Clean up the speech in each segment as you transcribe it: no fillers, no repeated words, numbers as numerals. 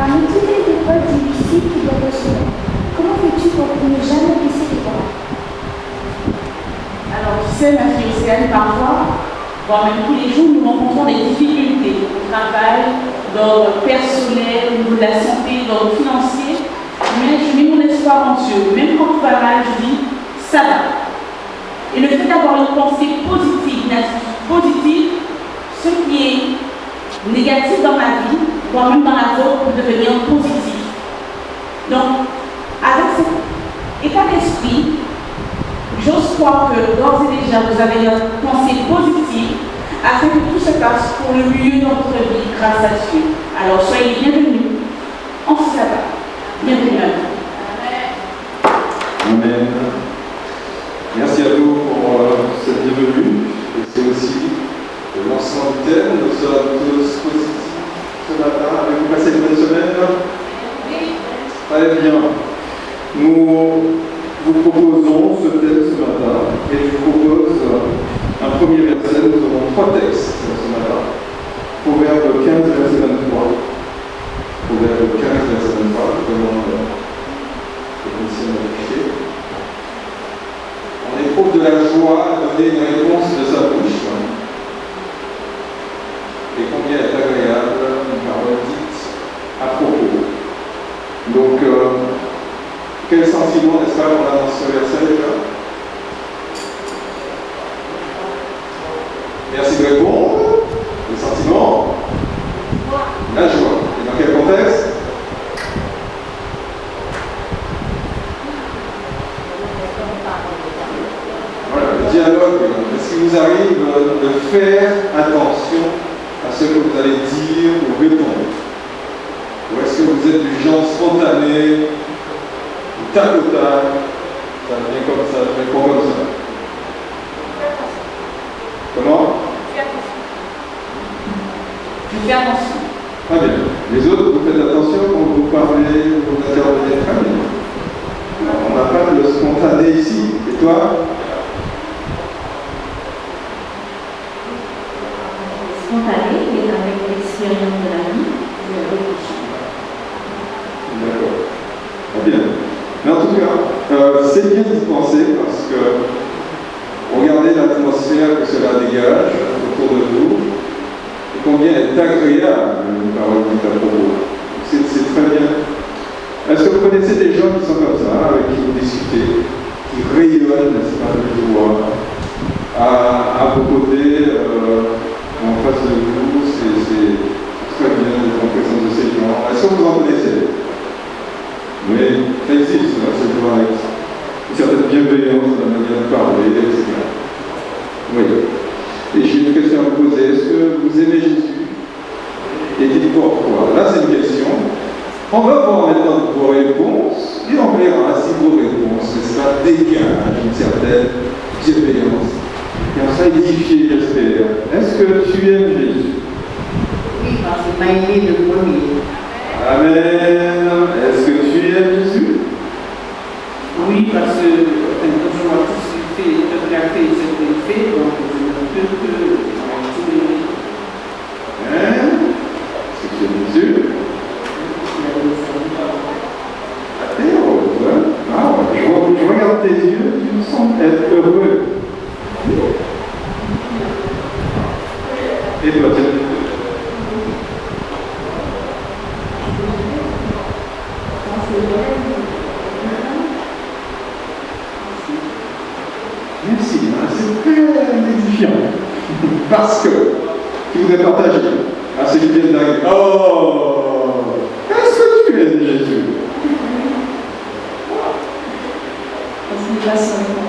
Parmi toutes les épreuves difficiles qu'il doit recevoir, comment fais-tu pour ne jamais baisser les bras? Alors, tu sais, ma fille Océane, parfois, voire même tous les jours, nous rencontrons des difficultés au travail, d'ordre personnel, au niveau de la santé, d'ordre financier. Mais je mets mon espoir en Dieu. Même quand tout va mal, je dis, ça va. Et le fait d'avoir une pensée positive, une attitude positive, ce qui est négatif dans ma vie, voire même dans la vôtre, peut devenir positif. Donc, avec cet état d'esprit, j'ose croire que d'ores et déjà vous avez une pensée positive afin que tout se passe pour le mieux dans votre vie grâce à Dieu. Alors soyez bienvenus en ce sabbat. Bienvenue à vous. Amen. Merci à vous pour cette bienvenue. Et c'est aussi le lancement du thème. Nous sommes tous positifs ce matin. Avez-vous passé une bonne semaine? Oui. Très bien. Nous vous proposons ce thème ce matin et je vous propose un premier verset. Nous aurons 3 textes ce matin. Proverbe 15, verset 23. Proverbe 15, verset 23. Je demande le conseil d'afficher. On éprouve de la joie à donner une réponse de sa bouche. Et combien est agréable une parole dite à propos. Donc, quel sentiment, n'est-ce pas, qu'on a dans ce verset déjà? Merci de répondre. Le sentiment? La joie. Et dans quel contexte? Voilà, le dialogue. Est-ce qu'il vous arrive de faire attention à ce que vous allez dire ou répondre? Ou est-ce que vous êtes du genre spontané, tac au tac, ça vient comme ça, je réponds comme ça? Comment? Je fais attention. Très bien. Les autres, vous faites attention quand vous parlez, vous intervenez. Très bien. Alors, on n'a pas le spontané ici. Et toi? Spontané, mais avec l'expérience de la vie, je réfléchis. D'accord. Très bien. Mais en tout cas, c'est bien d'y penser parce que regardez l'atmosphère que cela dégage autour de vous et combien est agréable une parole dite à propos. C'est très bien. Est-ce que vous connaissez des gens qui sont comme ça, avec qui vous discutez, qui rayonnent, n'est-ce pas, de joie, à vos côtés, en face de vous? C'est très bien d'être en présence de ces gens. Est-ce que vous en connaissez? Oui, ça existe, c'est toujours avec une certaine bienveillance dans la manière de parler, etc. Oui. Et j'ai une question à vous poser. Est-ce que vous aimez Jésus? Et dites pourquoi? Là, c'est une question. On va voir maintenant vos réponses et on verra si vos réponses, n'est-ce pas, dégagent une certaine bienveillance. Et on sera édifié, j'espère. Est-ce que tu aimes Jésus? Oui, parce que m'a aimé le premier. Amen. Est-ce que tu aimes Jésus? Oui, parce que quand je vois tout ce qu'il fait, tout ce qu'il a fait, ce qu'il fait, donc je ne peux que tout Hein? Est-ce que tu aimes Jésus? Je regarde tes yeux, tu me sembles être heureux. Et toi, tu aimes Jésus? Merci, c'est très édifiant. Parce que, si vous êtes partagé à ceux qui viennent d'arriver, oh, est-ce que tu aimes Jésus? Parce qu'il va sur moi.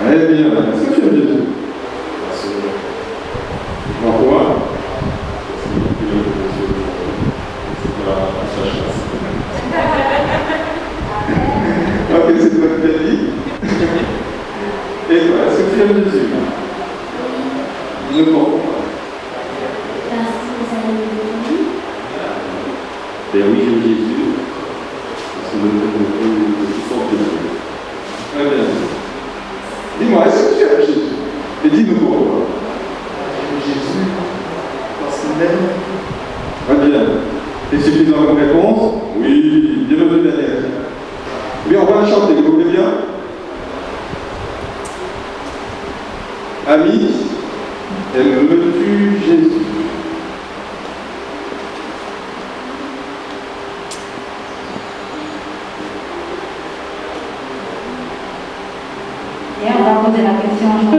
Très bien, est-ce que tu aimes Jésus? Pourquoi? Ok, c'est toi qui l'as dit. Et toi, est-ce que tu aimes Jésus? Dis-le pourquoi. Parce que vous avez une vie. Ben oui, j'aime Jésus, parce que je me trouve plus fort que Dieu. Très bien. Dis-moi, est-ce que tu aimes Jésus? Et dis-nous pourquoi. J'aime Jésus parce qu'il m'aime. Très bien. Et C'est suffisant comme réponse? Oui, bienvenue Daniel. Oui, on va la chanter, vous voulez bien? Ami, aimes-tu Jésus? Et on va poser la question en chanson.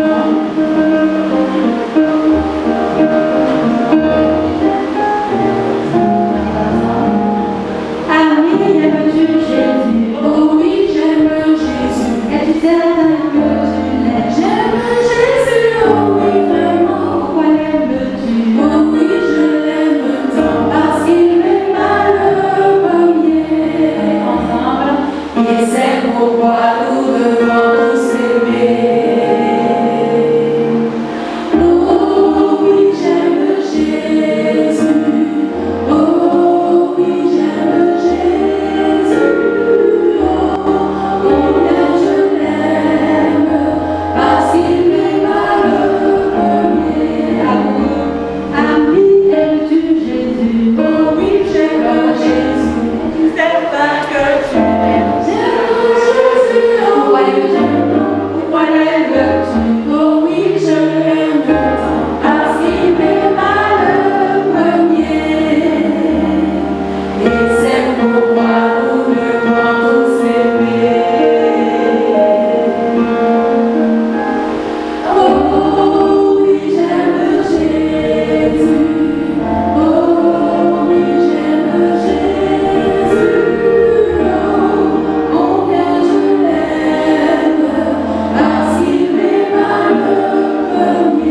Ah oui, aimes-tu Jésus? Oh oui, j'aime Jésus. Es-tu certain que tu l'aimes? J'aime Jésus, oh oui, vraiment. Pourquoi l'aimes-tu? Oh oui, je l'aime tant parce qu'il m'est le premier. Ensemble. Et c'est pourquoi nous devons tous aimer. Oh oui, j'aime Jésus. Oh oui, j'aime Jésus. Oh, combien je l'aime parce qu'il m'est le premier. Ami, aimes-tu Jésus? Oh oui, j'aime Jésus. Es-tu certain que tu l'aimes? J'aime Jésus, oh Pourquoi oui, l'aimes-tu? Pourquoi l'aimes-tu? oh oui, je l'aime tant parce qu'il m'est le premier. Et c'est pourquoi nous devons tous aimer. Oh oui, j'aime Jésus. Oh oui, j'aime Jésus. Oh, combien je l'aime parce qu'il m'est le premier.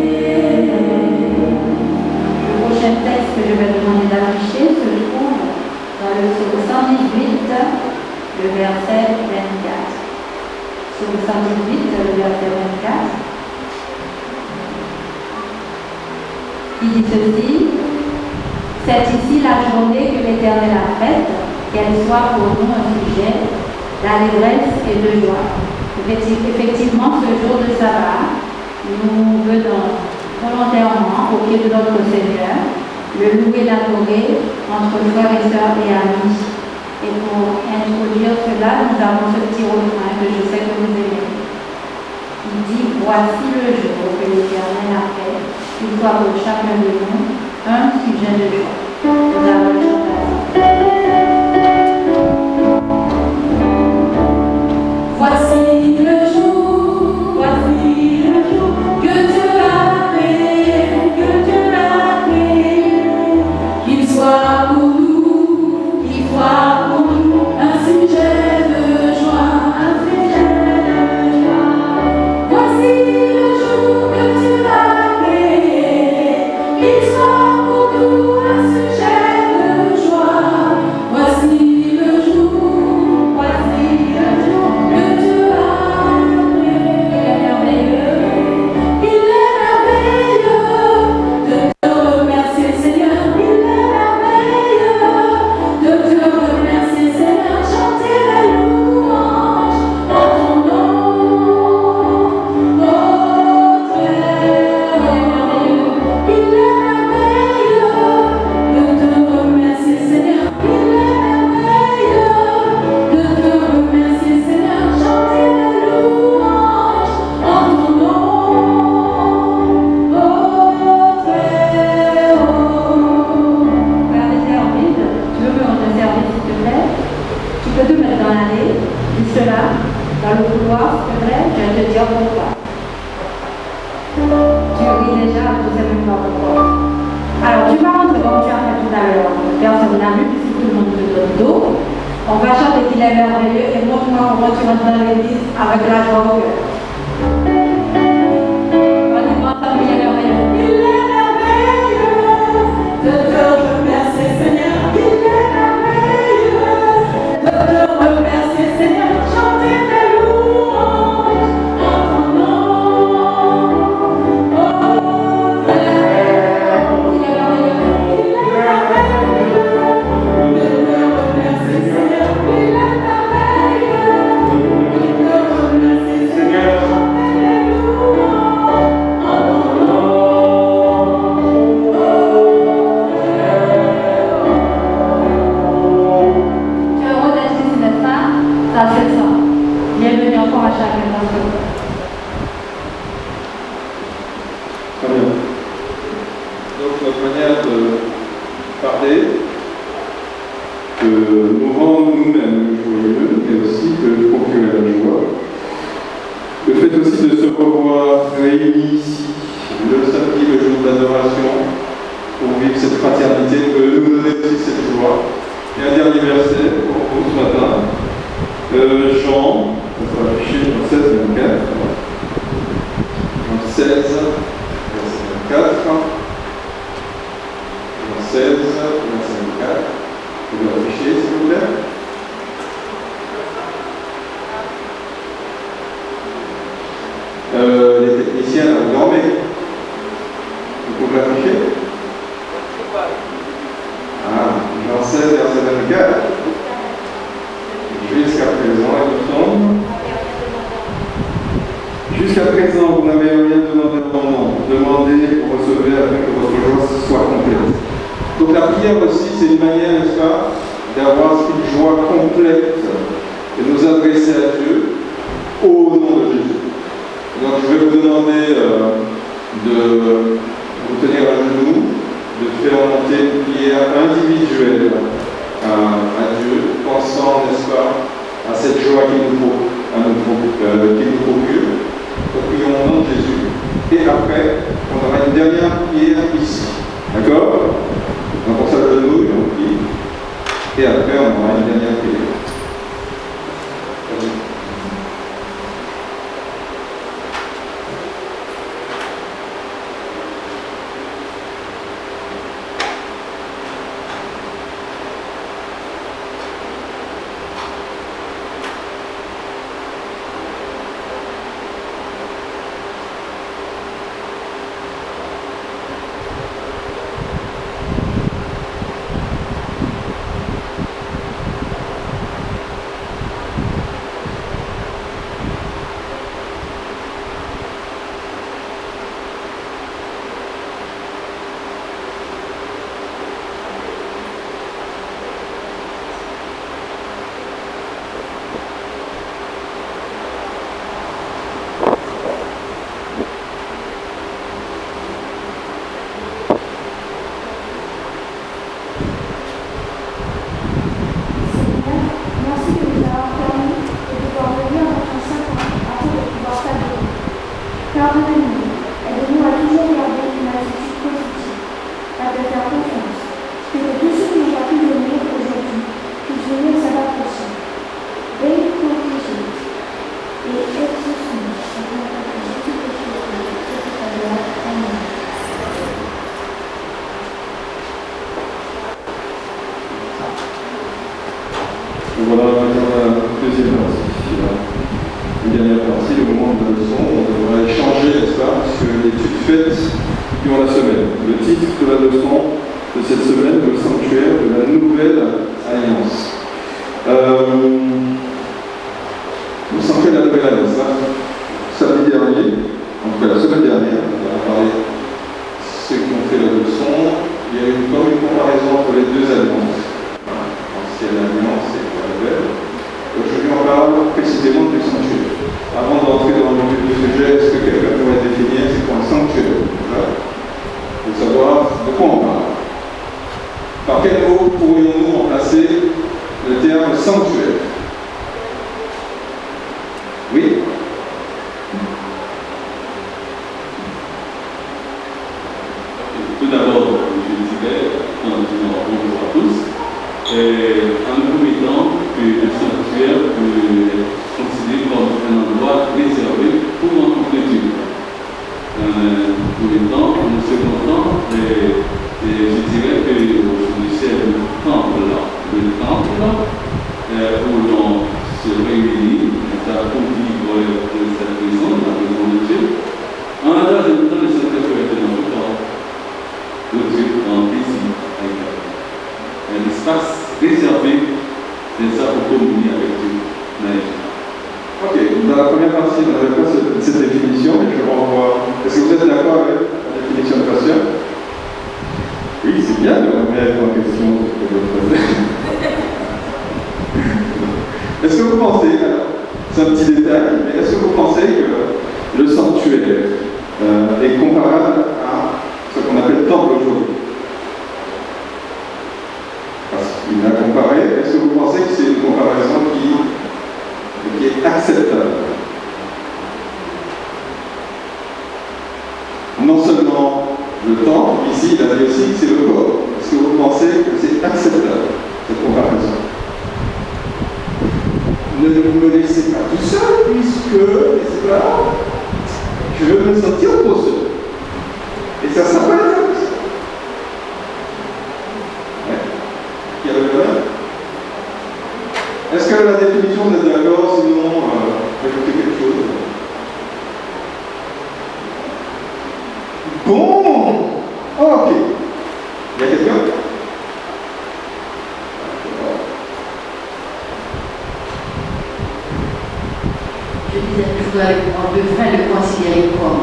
Le prochain texte que je vais demander d'afficher se trouve dans le psaume 118, le verset 24. Psaume 118, le verset 24. Il dit ceci: c'est ici la journée que l'Éternel a faite, qu'elle soit pour nous un sujet d'allégresse et de joie. Effectivement, ce jour de sabbat, nous venons volontairement au pied de notre Seigneur, le louer, l'adorer entre frères et sœurs et amis. Et pour introduire cela, nous avons ce petit refrain que je sais que vous aimez. Il dit: voici le jour que l'Éternel a fait, qu'il soit pour chacun de nous un sujet de joie. Nous avons le chantage. Voici le jour que Dieu a créé, qu'il soit pour nous, un sujet de joie, Voici le jour que Dieu a créé, qu'il soit pour nous un sujet de joie. Voici le jour que Dieu a créé. Il est merveilleux de te remercier, Seigneur. Il est merveilleux de te remercier, Seigneur. Chanter les louanges en ton nom, oh Très-Haut. Il est merveilleux de te remercier, Seigneur. Il est merveilleux de te remercier, Seigneur. Chanter les louanges en ton nom, oh Très-Haut. Frère des services, tu veux me rendre service s'il te plaît? Tu peux te mettre dans l'allée, juste là, dans le couloir s'il te plaît, je vais te dire pourquoi. Tu ris déjà, je ne sais même pas pourquoi. Alors tu vas rentrer comme tu as fait tout à l'heure, personne n'a vu puisque tout le monde te donne dos. On va chanter qu'il est merveilleux et montre-moi comment tu rentres dans l'église avec la joie au cœur. On y va ensemble, il est merveilleux. Il est merveilleux de te remercier, Seigneur. Il est merveilleux de te remercier, Seigneur. Chanter tes louanges en ton nom, oh Très-Haut. Il est merveilleux de te remercier, Seigneur. Il est merveilleux de te remercier, Seigneur. Ça, c'est ça. Bienvenue encore à chacun d'entre vous. Très bien. Donc notre manière de parler, de nous rendre nous-mêmes joyeux, mais aussi de procurer la joie. Le fait aussi de se revoir réunis ici, le samedi, le jour d'adoration, pour vivre cette fraternité, peut nous donner aussi cette joie. Et un dernier verset pour vous ce matin, Jean, ça sera affiché dans 16, 24. Jean 16, verset 24. Jean 16, verset 24. Vous pouvez afficher, s'il vous plaît. Les techniciens, là, vous dormez. Vous pouvez l'afficher. Ah, Jean 16, verset 24. Jusqu'à présent, il me semble. Jusqu'à présent, vous n'avez rien demandé en mon nom. Demandez pour recevoir afin que votre joie soit complète. Donc la prière aussi, c'est une manière, n'est-ce pas, d'avoir une joie complète et nous adresser à Dieu au nom de Jésus. Donc je vais vous demander de vous tenir à genoux, de faire monter une prière individuelle à Dieu, pensant, n'est-ce pas, à cette joie qu'il nous procure. Donc prions au nom de Jésus. Et après, on aura une dernière prière ici. D'accord? Donc on s'agenouille, on prie. Et après, on aura une dernière prière. Pardonnez-nous, aidez-nous à toujours garder une attitude positive, à te faire confiance, que tous ceux qui n'ont pas pu venir aujourd'hui puissent venir savoir prochain. Veuillez protéger et exauce-nous, afin que Jésus Christ ta gloire. Amen. Voilà maintenant la deuxième partie. Une dernière partie, le moment de la leçon, on devra échanger, n'est-ce pas, sur l'étude faite durant la semaine. Le titre de la leçon de cette semaine, le sanctuaire de la nouvelle alliance. Le sanctuaire de la nouvelle alliance, là, samedi dernier, en tout cas la semaine dernière, on a parlé de ceux qui ont fait la leçon, il y a eu comme une comparaison entre les deux alliances, l'ancienne alliance et la nouvelle. Aujourd'hui, on parle précisément du sanctuaire. Avant d'entrer dans le vif du sujet, est-ce que quelqu'un pourrait définir c'est quoi un sanctuaire? Pour savoir de quoi on parle. Par quel mot pourrions-nous remplacer le terme sanctuaire? Oui? Tout d'abord, je dirais, bonjour à tous. En un premier temps, que le sanctuaire peut être considéré comme un endroit réservé pour rencontrer Dieu. En un premier temps, en un second temps, je dirais que aujourd'hui c'est le temple, où l'on se réunit pour vivre cette maison, la maison de Dieu. En un deuxième temps, le sanctuaire peut être un endroit où Dieu en plaisir avec un espace réservé pour communier avec Dieu. Ok, dans la première partie, on n'avait pas cette définition, mais je renvoie. Est-ce que vous êtes d'accord avec la définition de Pasteur? Oui, c'est bien de remettre en question ce que je faisais. est-ce que vous pensez, c'est un petit détail, mais est-ce que vous pensez que le sanctuaire est comparable à ce qu'on appelle temple aujourd'hui? Parce qu'il a comparé, est-ce que vous pensez que c'est une comparaison qui est acceptable? Non seulement le temple, ici il a dit aussi que c'est le corps. Est-ce que vous pensez que c'est acceptable, cette comparaison? Ne me laissez pas tout seul, puisque, n'est-ce pas, je veux me sentir posé. Et ça s'appelle comme ça. Qui a le problème? Est-ce que la définition, vous êtes d'accord? Sinon, ajouter quelque chose. Bon, ok. Il y a quelqu'un? Je disais, on devrait le considérer comme,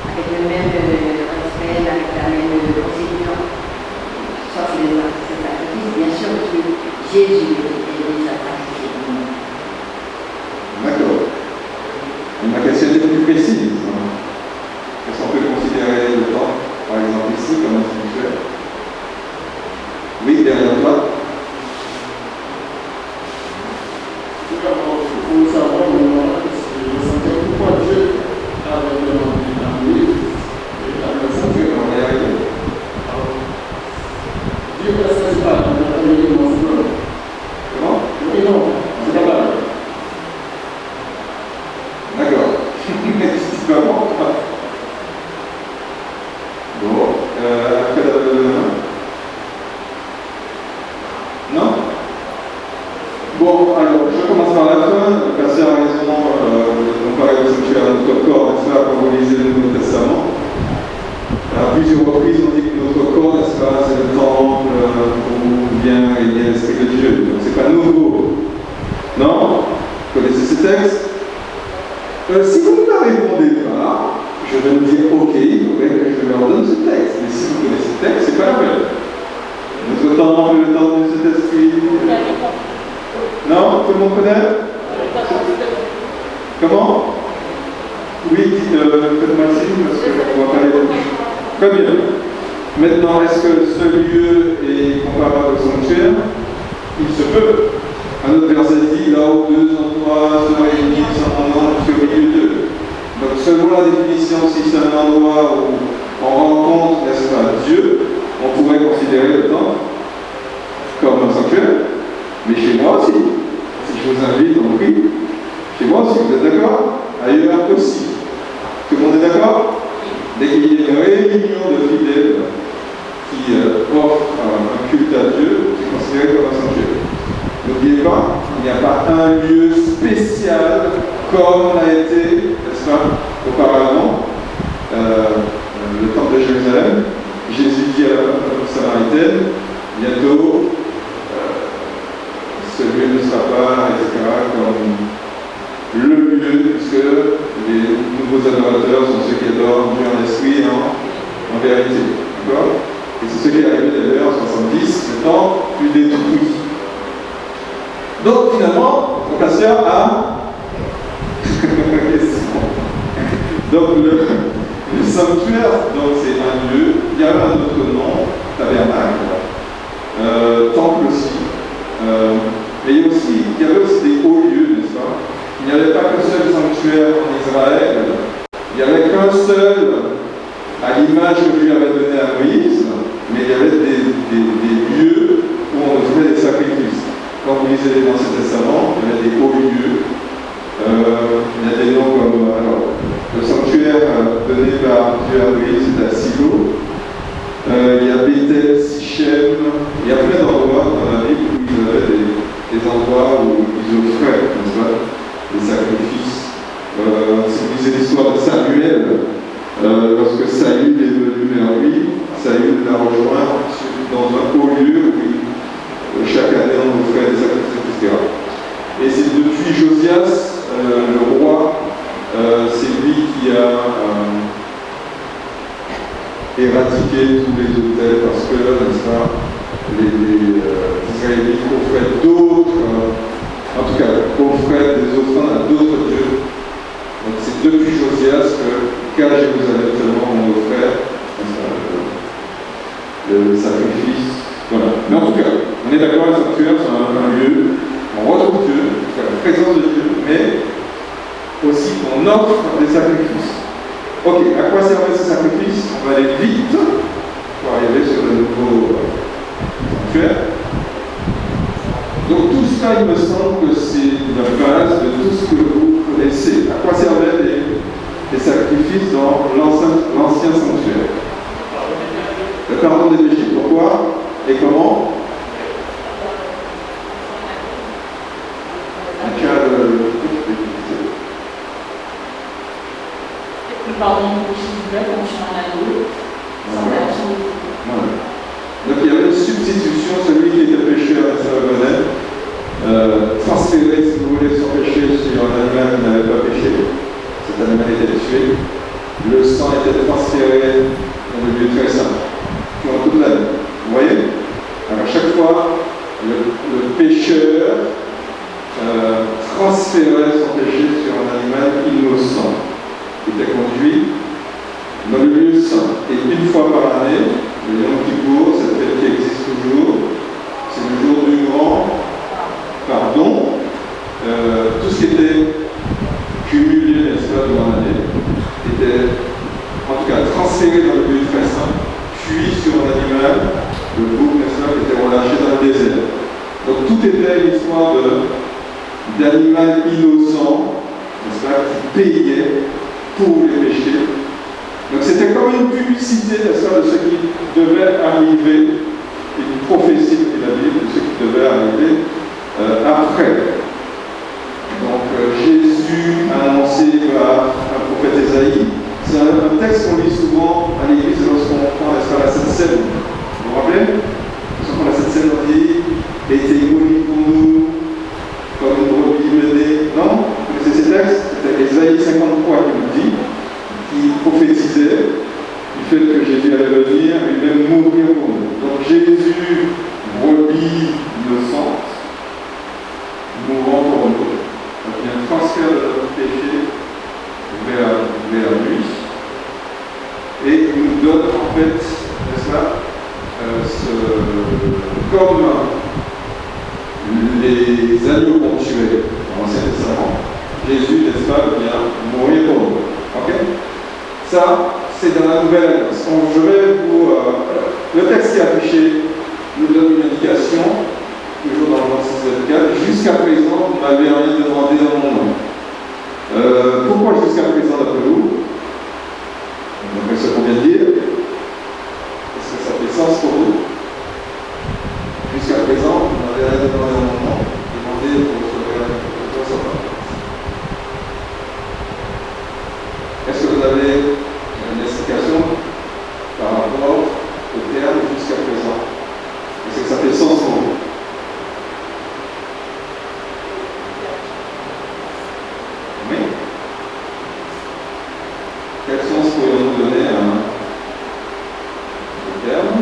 avec le même respect, avec la même procédure, sauf les sacrifices, bien sûr que Jésus est déjà sacrifié. D'accord. Ma question est plus précise. Est-ce qu'on peut considérer le temps, par exemple ici, comme un sanctuaire? Oui, derrière toi. Il faut savoir que le sanctuaire, pourquoi Dieu avait demandé à Moïse et à le sanctuaire. On est arrivé. Dieu ne s'agit pas de la famille de mon frère. Comment? Oui, non, c'est pas pareil. D'accord. C'est pas bon. Bon, après non? Bon, alors, je commence par la fin. Le pasteur a raison de comparer le sanctuaire à notre corps, n'est-ce pas, quand vous lisez le Nouveau Testament. À plusieurs reprises, on dit que notre corps, n'est-ce pas, c'est le temple où vient régner l'Esprit de Dieu. Donc, c'est pas nouveau. Non? Vous connaissez ces textes? Si vous ne me répondez pas, je vais me dire, ok, il faudrait que je leur donne ce texte. Mais si vous connaissez ce texte, c'est pas la peine. Notre temple, le temple de cet esprit. Non? Tout le monde connaît? Comment? Oui, faites-moi signe parce que je ne vois pas les autres. Très bien. Maintenant, est-ce que ce lieu est comparable au sanctuaire? Il se peut. Un autre verset dit, là où deux endroits se réunissent en un endroit, je suis au milieu d'eux. Donc, selon la définition, si c'est un endroit où on rencontre, n'est-ce pas, Dieu, on pourrait considérer le temple comme un sanctuaire. Mais chez moi aussi, si je vous invite, on prie. Chez moi aussi, vous êtes d'accord? Ailleurs aussi. Tout le monde est d'accord? Dès qu'il y a une réunion de fidèles qui offrent un culte à Dieu, c'est considéré comme un sanctuaire. N'oubliez pas, il n'y a pas un lieu spécial comme l'a été, n'est-ce pas, auparavant, le temple de Jérusalem. Jésus dit à la Samaritaine, bientôt, ce lieu ne sera pas, etc., comme le lieu, puisque les nouveaux adorateurs sont ceux qui adorent Dieu en esprit et en vérité. D'accord? Et c'est ce qui est arrivé d'ailleurs en 70, le temple fut détruit. Donc finalement, le pasteur a donc le sanctuaire, donc c'est un lieu, il y avait un autre nom, tabernacle, temple aussi, mais il y avait aussi des hauts lieux, n'est-ce pas? Il n'y avait pas qu'un seul sanctuaire en Israël, il n'y avait qu'un seul, à l'image que Dieu avait donnée à Moïse, mais il y avait des lieux où on faisait des sacrifices. Quand vous lisez l'Ancien Testament, il y avait des hauts lieux. Il y a des noms comme alors, le sanctuaire donné par Dieu à Moïse, c'est à Silo. Il y a Bethel, Sichem. Il y a plein d'endroits dans la Bible où ils avaient des endroits où ils offraient, n'est-ce pas, des sacrifices. Si vous lisez l'histoire de Samuel, lorsque Saül est venu vers lui, Saül l'a rejoint dans un haut lieu où chaque année on offrait des sacrifices, etc. Et c'est depuis Josias, le roi, c'est lui qui a éradiqué tous les autels parce que, n'est-ce pas, les Israélites offraient d'autres on offre des sacrifices. Ok, à quoi servaient ces sacrifices? On va aller vite pour arriver sur le nouveau sanctuaire. Donc tout ça, il me semble que c'est la base de tout ce que vous connaissez. À quoi servaient les sacrifices dans l'ancien sanctuaire? Le pardon des péchés. Pourquoi et comment? Le pardon des péchés du peuple, quand je suis en agneau, sans action. Voilà. Donc il y avait une substitution, celui qui était pécheur, ça venait transférer, si vous voulez, son péché sur un animal qui n'avait pas péché. Cet animal était tué. Le sang était transféré dans le lieu très saint, durant toute la vie. Vous voyez? Alors à chaque fois, le pécheur transférait son péché sur un animal innocent, qui était conduit dans le lieu saint. Et une fois par année, le Yom Kippour, cette fête qui existe toujours, c'est le jour du grand pardon. Tout ce qui était cumulé, n'est-ce pas, durant l'année, était en tout cas transféré dans le lieu très saint, puis sur un animal, le bouc, n'est-ce pas, qui était relâché dans le désert. Donc tout était une histoire d'animal innocent, n'est-ce pas, qui payait pour les péchés. Donc c'était comme une publicité, n'est-ce pas, de ce qui devait arriver, une prophétie de la Bible, de ce qui devait arriver après. Donc Jésus annoncé par un prophète Ésaïe, c'est un texte qu'on lit souvent à l'église lorsqu'on prend, n'est-ce pas, la Sainte Seine. Vous vous rappelez? Lorsqu'on prend la Sainte Seine, on dit « était immolé pour nous, comme une brebis menée ». Non? Vous connaissez ces textes? C'était Ésaïe 53 qui nous dit, qui prophétisait du fait que Jésus allait venir et même mourir pour nous. Donc Jésus, brebis innocente, mourant pour nous. Donc il y a un transfert de notre péché vers lui. Et il nous donne en fait, n'est-ce pas, comme les agneaux qu'on tuait dans l'Ancien Testament, Jésus, n'est-ce pas, vient mourir pour nous. Ok? Ça, c'est dans la Nouvelle Alliance. Donc, je vais vous. Le texte qui est affiché nous donne une indication, toujours dans le 624. Jusqu'à présent, vous m'avez rien demandé dans mon nom. Pourquoi jusqu'à présent, d'après vous? D'après ce qu'on vient de dire, est-ce que ça fait sens pour vous? Jusqu'à présent, vous m'avez rien demandé dans mon nom. Demandez pour ce ça va. Est-ce que vous avez une explication par rapport au terme jusqu'à présent? Est-ce que ça fait sens pour vous? Oui? Quel sens pourrions-nous donner au terme?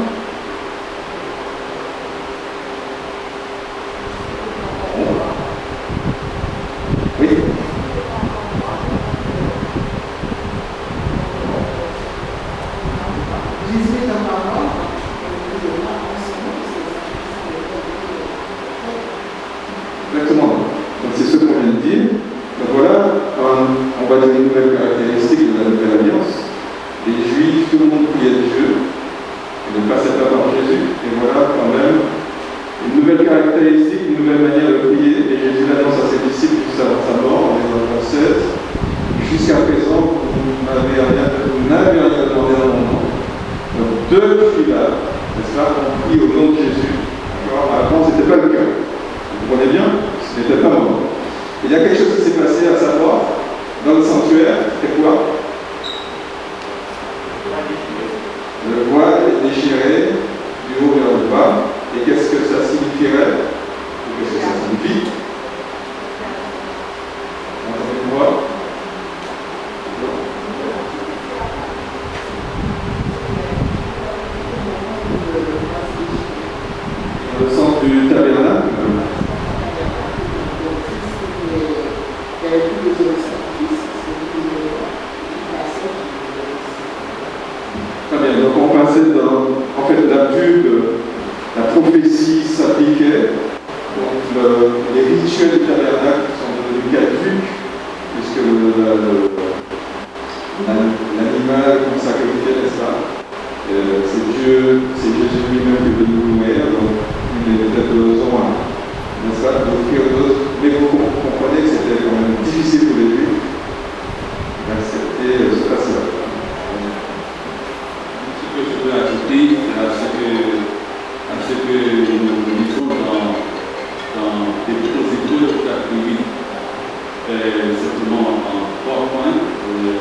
Oui? Jésus est en parole. Exactement. Donc c'est ce qu'on vient de dire. Donc voilà, on va donner une nouvelle caractéristique de la Nouvelle Alliance. Les Juifs, tout le monde priait Dieu. Ils ne passaient pas par Jésus. Et voilà quand même une nouvelle caractéristique, une nouvelle manière de prier. Et Jésus l'annonce à ses disciples juste avant sa mort, en Jean 16. Jusqu'à présent, vous n'avez rien demandé dans mon nom. Donc depuis là, n'est-ce pas, on prie au nom de Jésus. Avant, ce n'était pas le cas. Vous comprenez bien? Ce n'était pas moi. Il y a quelque chose qui s'est passé, à savoir, dans le sanctuaire, c'était quoi? Le voile est déchiré du haut vers le bas. Et qu'est-ce que ça signifierait? Qu'est-ce que ça signifie? Entendez-moi? Dans le sens du tabernacle. Très bien, donc on passait dans, en fait, la pub, la prophétie s'appliquait, donc les rituels du tabernacle sont devenus caducs, puisque pas, d'offrir d'autres. Mais vous comprenez que c'était quand même difficile pour les Juifs d'accepter ce passage. Ce que je veux ajouter à ce que nous lisons dans des propositions d'activité, simplement en 3 points,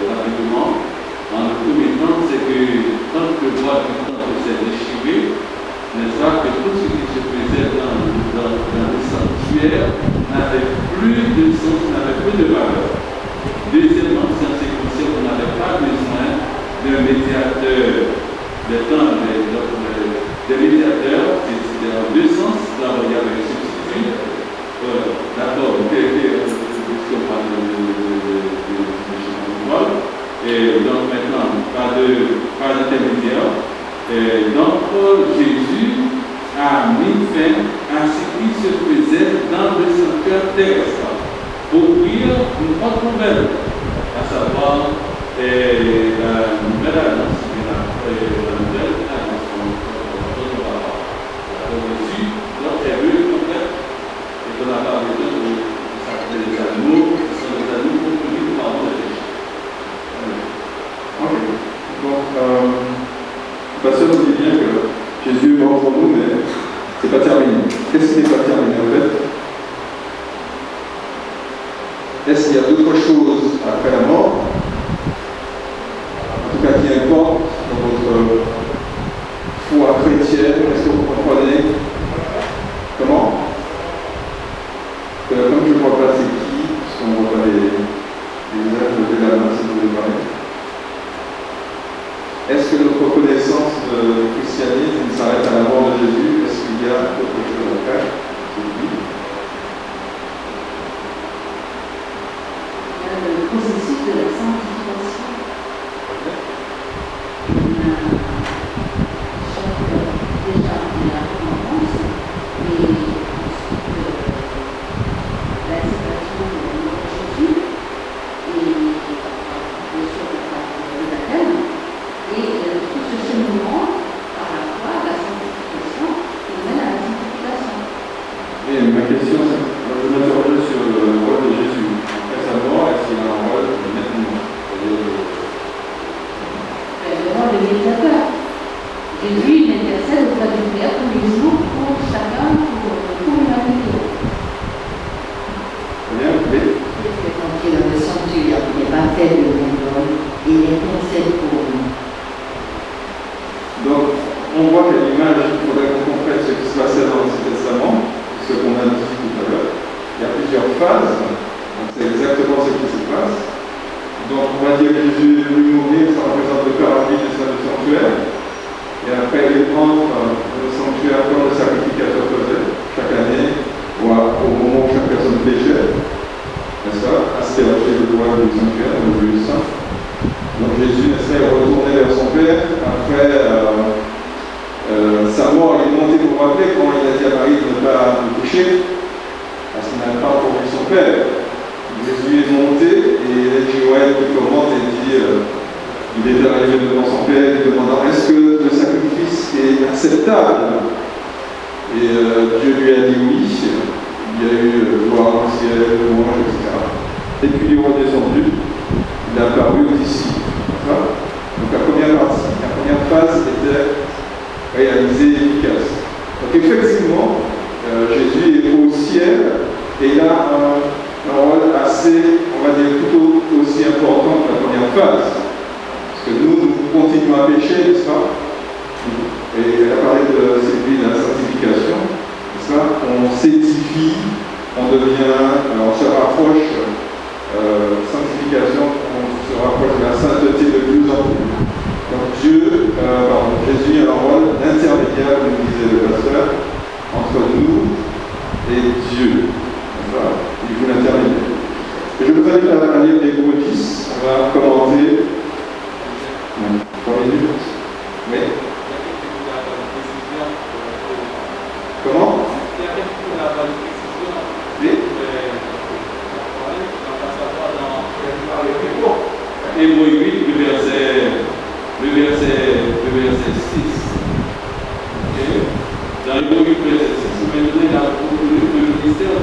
rapidement. En le premier temps, c'est que quand le droit du temple s'est déchiré, n'est-ce pas, que tout ce qui se faisait dans le sanctuaire n'avait plus de sens, n'avait plus de valeur. Deuxièmement, c'est en ce qui concerne qu'on n'avait pas besoin d'un médiateur. Des médiateurs, c'était en 2 sens. D'abord, il y avait un substitut. D'accord, puisqu'on parle de et donc maintenant, pas d'intermédiaire. Donc, Jésus a mis fin à ce qui se faisait dans le sanctuaire terrestre pour ouvrir une autre nouvelle, à savoir la nouvelle annonce, la nouvelle annonce Jésus, donc est venu complète, et qu'on n'a pas besoin de s'appeler les animaux, qui sont les animaux pour punir le pardon des péchés. Ok. Donc, le pasteur nous dit bien que Jésus est mort pour nous, mais c'est pas terminé. Qu'est-ce qui n'est pas terminé en fait? Est-ce qu'il y a d'autres choses après la mort? En tout cas, qui importe dans votre foi chrétienne? Est-ce que vous comprenez? Comment? Comme je ne vois pas c'est qui, parce qu'on ne voit pas les visages de la main, si vous voulez parler. Est-ce que notre connaissance du christianisme s'arrête à la mort de Jésus? Est-ce qu'il y a autre chose à faire? Le processus de la sanctification. Déjà, il y a la repentance, et l'acceptation de Jésus, et bien sûr le baptême. Et tout ce cheminement par rapport à la sanctification qui mène à la sanctification. Et ma question, c'est, je m'interroge sur le rôle de Jésus. Après sa mort, est-ce qu'il a un rôle maintenant? Le rôle de médiateur. Jésus, il intercède auprès du Père tous les jours pour chacun, pour l'humanité. Bien, oui. Quand il est dans le sanctuaire, il n'est pas fait de même homme, il intercède pour nous. Donc, on voit qu'à l'image, il faudrait qu'on comprenne ce qui se passait dans l'Ancien Testament, ce qu'on a dit tout à l'heure. Il y a plusieurs phases, donc c'est exactement ce qui se passe. Donc, on va dire que Jésus est venu mourir, ça représente le paradis et ça le sanctuaire. Et après, il rentre le sanctuaire comme le sacrificateur faisait, chaque année, ou au moment où chaque personne péchait, n'est-ce pas, asperger le droit du sanctuaire, le lieu saint. Donc Jésus est retourné vers son Père. Après sa mort, il est monté pour rappeler quand il a dit à Marie de ne pas me toucher, parce qu'il n'a pas encore vu son Père. Jésus est monté et Joël qui commente et dit il est arrivé devant son Père, lui demandant est-ce que le sacrifice est acceptable? Et Dieu lui a dit oui. Il y a eu gloire au ciel, louange, etc. Et puis il est redescendu, il a apparu ici. Donc la première partie, la première phase était réalisée et efficace. Donc effectivement, Jésus est au ciel et il a un rôle assez, on va dire, tout aussi important que la première phase. Parce que nous continuons à pécher, n'est-ce pas? Et elle a parlé de celui de la sanctification, n'est-ce pas? On s'édifie, on se rapproche, sanctification, on se rapproche de la sainteté de plus en plus. Donc Jésus a un rôle d'intermédiaire, comme disait le pasteur, entre nous et Dieu. Il faut l'intermédiaire. Et je vous invite à lire l'Hébreux 10, on va commenter. 3 minutes. Oui. Comment? Oui. Hébreux 8, le verset 6. Okay. Dans Hébreux 8, verset 6, maintenant il a procuré le ministère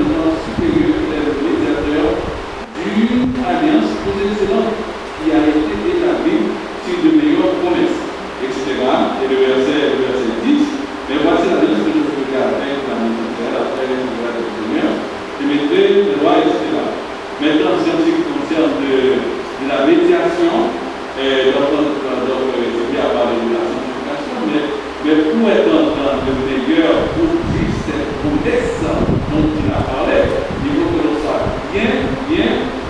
texte dont il a parlé, il faut que l'on soit bien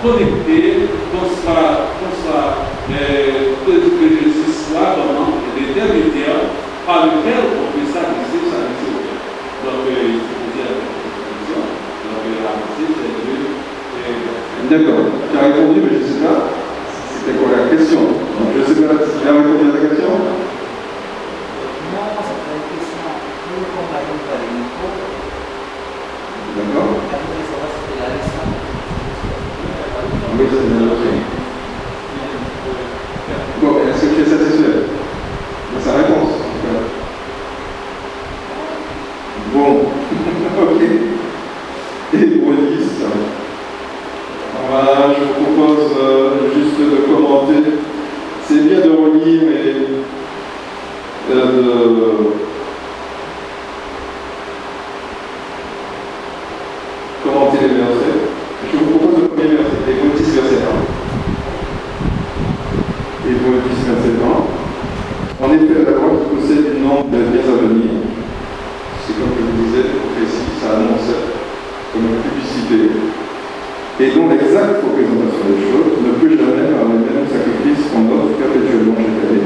connecté, que je sois vraiment l'intermédiaire par lequel on peut s'adresser au cœur. Donc, il faut dire la question. Donc, la pensée, c'est D'accord. Tu as répondu, mais je ne sais pas. C'était quoi la question? Donc, je ne sais pas si tu as répondu à la question. Non, c'est pas une question. Nous, comme par exemple, à l'INCO, D'accord. la voudrais savoir si c'était la leçon. Oui, c'est bien. Bon, est-ce que tu es satisfait de sa réponse? Bon, ok. Et pour 10, voilà, je vous propose juste de commenter. C'est bien de relire et de commenter les versets. Je vous propose le premier verset, Hébreux 10, verset 1. Hébreux 10, verset 1. En effet, la loi qui possède une nombre de biens à venir, c'est comme je vous disais, précis, ça annonce comme une publicité, et dont l'exacte représentation des choses ne peut jamais, par les mêmes sacrifices qu'on offre perpétuellement chaque année,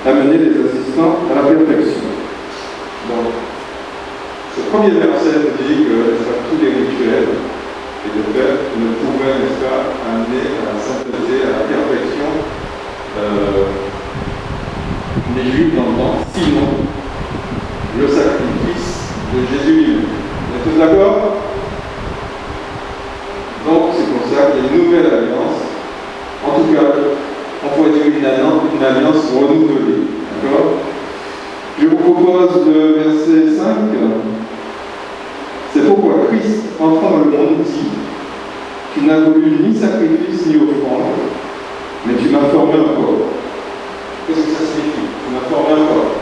amener les assistants à la perfection. Donc, ce premier verset nous dit que tous les rituels et de fait ne pourraient, n'est-ce pas, amener à la sainteté, à la perfection des Juifs dans le temps, sinon le sacrifice de Jésus lui-même. Vous êtes tous d'accord? Donc c'est pour ça qu'il y a une nouvelle alliance. En tout cas, on pourrait dire une alliance renouvelée. D'accord? Je vous propose le verset 5. C'est pourquoi Christ, entrant dans le monde, dit: tu n'as voulu ni sacrifice ni offrande, mais tu m'as formé un corps. Qu'est-ce que ça signifie? Tu m'as formé un corps.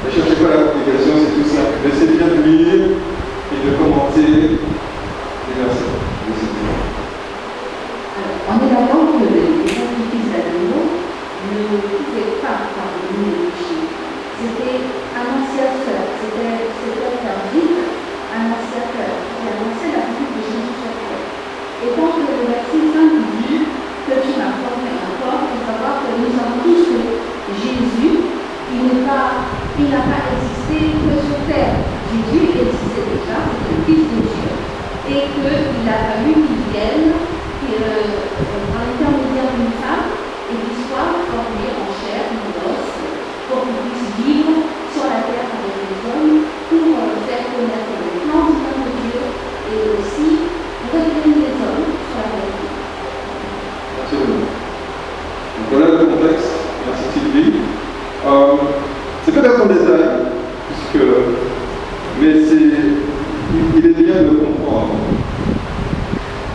Ne cherchez pas la complication, c'est tout simple. Essayez bien de lire et de commenter les versets. On est d'accord que les sacrifices d'animaux ne pouvaient pas pardonner les péchés. C'était annonciateur, c'était un guide annonciateur qui annonçait la venue de Jésus sur terre. Et quand le verset 5 dit que tu m'as formé un corps, il faut savoir que nous avons tous que Jésus, il n'a pas existé que sur terre. Jésus existait déjà, c'était le Fils de Dieu, et qu'il a fallu qu'il vienne par l'intermédiaire d'une femme et qu'il soit formé en chair, en os, pour qu'il puisse vivre sur la terre avec les hommes, pour faire connaître les plans du nom de Dieu et aussi retenir les hommes sur la terre. Absolument. Donc voilà le contexte, merci Sylvie. C'est peut-être un détail, mais il est bien de le comprendre.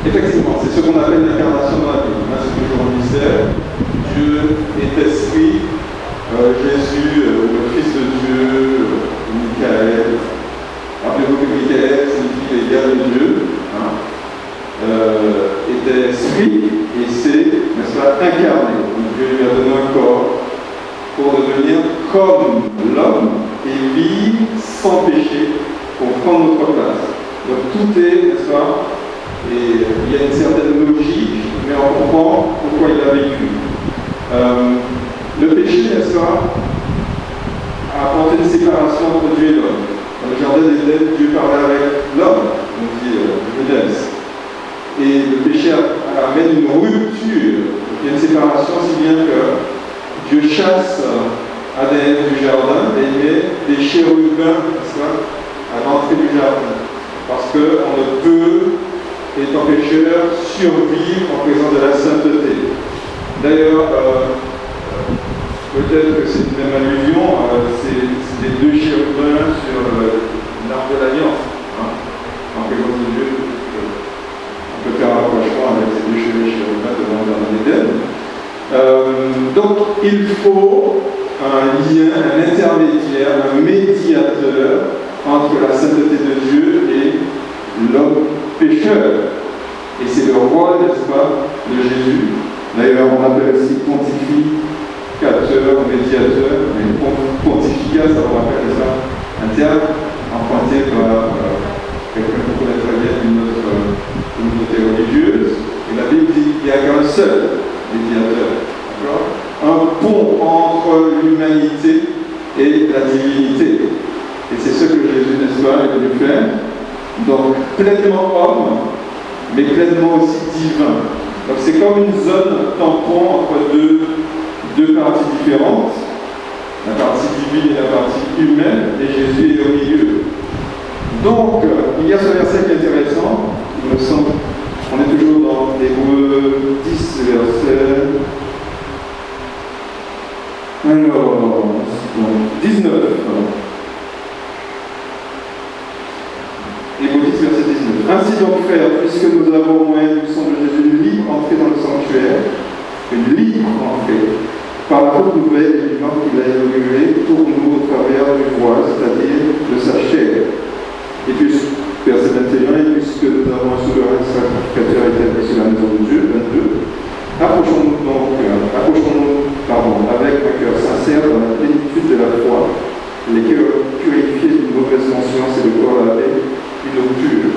Effectivement, c'est ce qu'on appelle l'incarnation dans la Bible. C'est toujours un mystère. Dieu est esprit, Jésus, le Fils de Dieu, Michael. Rappelez-vous que Michael signifie les guerres de Dieu. Était esprit et c'est, n'est-ce pas, incarné. Donc Dieu lui a donné un corps pour devenir comme l'homme et vivre sans péché pour prendre notre place. Donc tout est, n'est-ce pas, et il y a une certaine logique, mais on comprend pourquoi il a vécu. Le péché, n'est-ce pas, a apporté une séparation entre Dieu et l'homme. Dans le jardin d'Éden, Dieu parlait avec l'homme, on dit Genèse. Et le péché amène une rupture, il y a une séparation, si bien que Dieu chasse Adèle du jardin et met des chérubins, n'est-ce pas, à l'entrée du jardin. Parce qu'on ne peut, étant pécheur, survivre en présence de la sainteté. D'ailleurs, peut-être que c'est une même allusion, c'est les deux chérubins sur l'arbre de l'Alliance, en présence de Dieu. On peut faire un rapprochement avec ces deux chérubins devant le jardin d'Éden. Donc, il faut un lien, un intermédiaire, un médiateur entre la sainteté de Dieu et l'homme pécheur. Et c'est le rôle, n'est-ce pas, de Jésus. D'ailleurs, on appelle aussi pontificateur, médiateur, mais pontificat, ça vous rappelle ça? terme emprunté par quelqu'un qu'on connaît très bien d'une autre communauté religieuse. Et la Bible dit qu'il n'y a qu'un seul médiateur. Un pont entre l'humanité et la divinité. Et c'est ce que Jésus, n'est-ce pas, est venu faire. Donc, pleinement homme, mais pleinement aussi divin. Donc, c'est comme une zone tampon entre deux parties différentes, la partie divine et la partie humaine, et Jésus est au milieu. Donc, il y a ce verset qui est intéressant, il me semble, on est toujours dans Hébreux 10, verset. Alors, 19. Hébreux 10, verset 19. Ainsi donc, frères, puisque nous avons au moyen du sang de Jésus une libre entrée dans le sanctuaire, une libre entrée, par la bonne nouvelle et du nom qu'il a inauguré pour nous au travers du voile, c'est-à-dire de sa chair. Et puis, verset 21, et puisque nous avons un souverain sacrificateur établi sur la maison de Dieu, 22, approchons-nous avec un cœur sincère dans la plénitude de la foi, les cœurs purifiés d'une mauvaise conscience et le corps lavé d'une eau pure.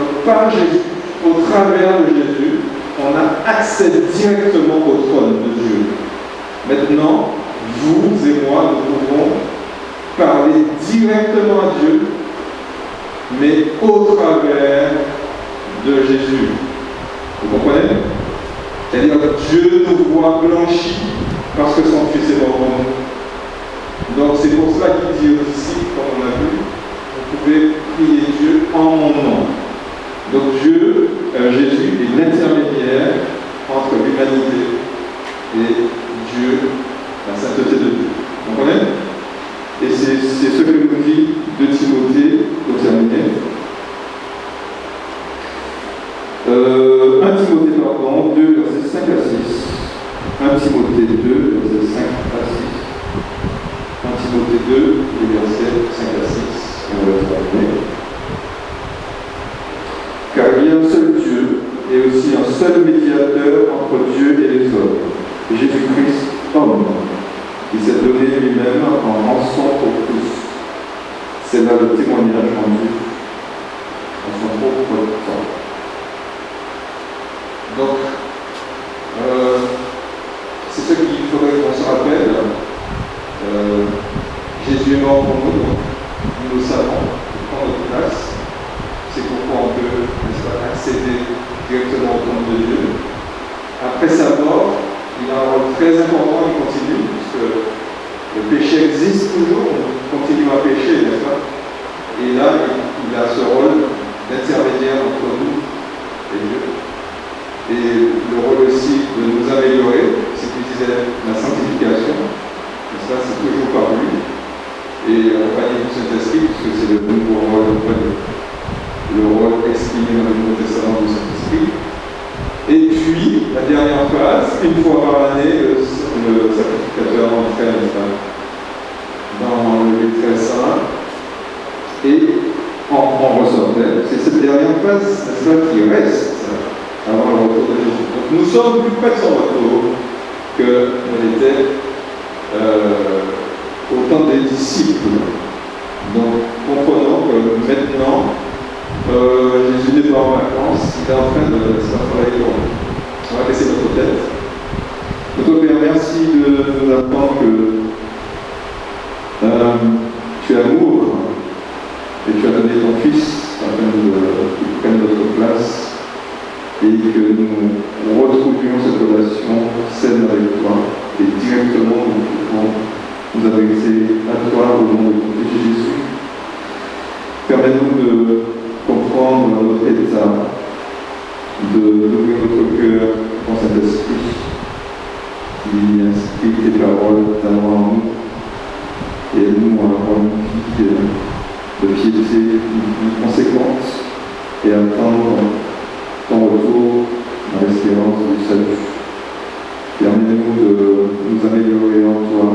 Donc, par Jésus, au travers de Jésus, on a accès directement au trône de Dieu. Maintenant, vous et moi, nous pouvons parler directement à Dieu, mais au travers de Jésus. Vous comprenez? C'est-à-dire que Dieu nous voit blanchis parce que son Fils est mort pour nous. Donc c'est pour cela qu'il dit aux disciples, comme on a vu, vous pouvez prier Dieu en mon nom. Donc Dieu, Jésus est l'intermédiaire entre l'humanité et Dieu, la sainteté de Dieu. Vous comprenez? Et c'est ce que nous dit 2 Timothée, pour terminer. 1 Timothée, pardon, 2, versets 5 à 6. 1 Timothée 2, versets 5 à 6. 1 Timothée 2, versets 5 à 6. Et on va terminer. Car il y a un seul Dieu et aussi un seul médiateur entre Dieu et les hommes, Jésus-Christ, homme, qui s'est donné lui-même en rançon pour tous. C'est là le témoignage rendu en son propre temps. Donc, c'est ce qu'il faudrait qu'on se rappelle. Jésus est mort pour nous, donc nous le savons, il prend notre place. C'est pourquoi on peut, n'est-ce pas, accéder directement au trône de Dieu. Après sa mort, il a un rôle très important, il continue, puisque le péché existe toujours, on continue à pécher, n'est-ce pas? Et là, il a ce rôle d'intermédiaire entre nous et Dieu. Et le rôle aussi de nous améliorer, c'est qu'il disait la sanctification, n'est-ce pas? C'est toujours par lui. Et accompagné du Saint-Esprit, puisque c'est le nouveau rôle, le rôle exprimé dans le Nouveau Testament du Saint-Esprit. Et puis, la dernière phase, une fois par année, le sacrificateur entrait dans le lieu très saint et on ressortait. C'est cette dernière phase, n'est-ce pas, qui reste avant le retour de Jésus. Donc nous sommes plus près de son retour que on était au temps des disciples. Donc comprenons que maintenant, Jésus n'est pas en vacances, il est en train de se travailler pour nous. On va laisser notre tête. Notre Père, merci de nous apprendre que tu es amour et tu as donné ton Fils afin qu'il prenne notre place et que nous retrouvions cette relation saine avec toi et directement nous pouvons nous adresser à toi au nom de ton Fils Jésus. Permets-nous de comprendre notre état, d'ouvrir notre cœur dans cet esprit qui inscrit tes paroles d'amour en nous et nous à avoir une vie de piété conséquente et attendre ton retour dans l'espérance du salut. Permets-nous de nous améliorer en toi.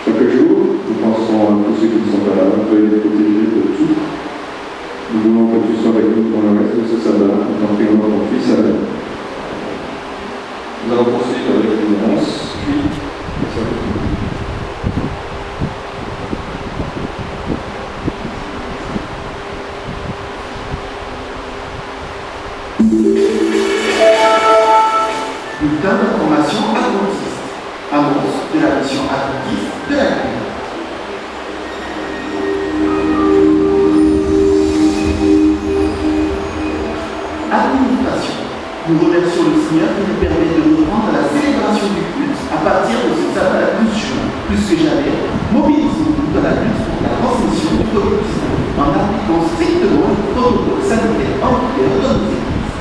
Chaque jour, nous pensons à tous ceux qui ne sont pas là, veuillez les protéger de tout. Nous voulons que tu sois avec nous pour le reste de ce sabbat, en tant que ton Fils à nous. Nous allons poursuivre avec les annonces, puis formation adventiste, annonce de la mission adventiste de la Guyane. Administration. Nous remercions le Seigneur qui nous permet de reprendre la célébration du culte à partir de ce sabbat 12 juin. Plus que jamais, mobilisons-nous dans la lutte pour la transmission du Covid-19 en appliquant strictement le protocole sanitaire en vigueur dans nos églises.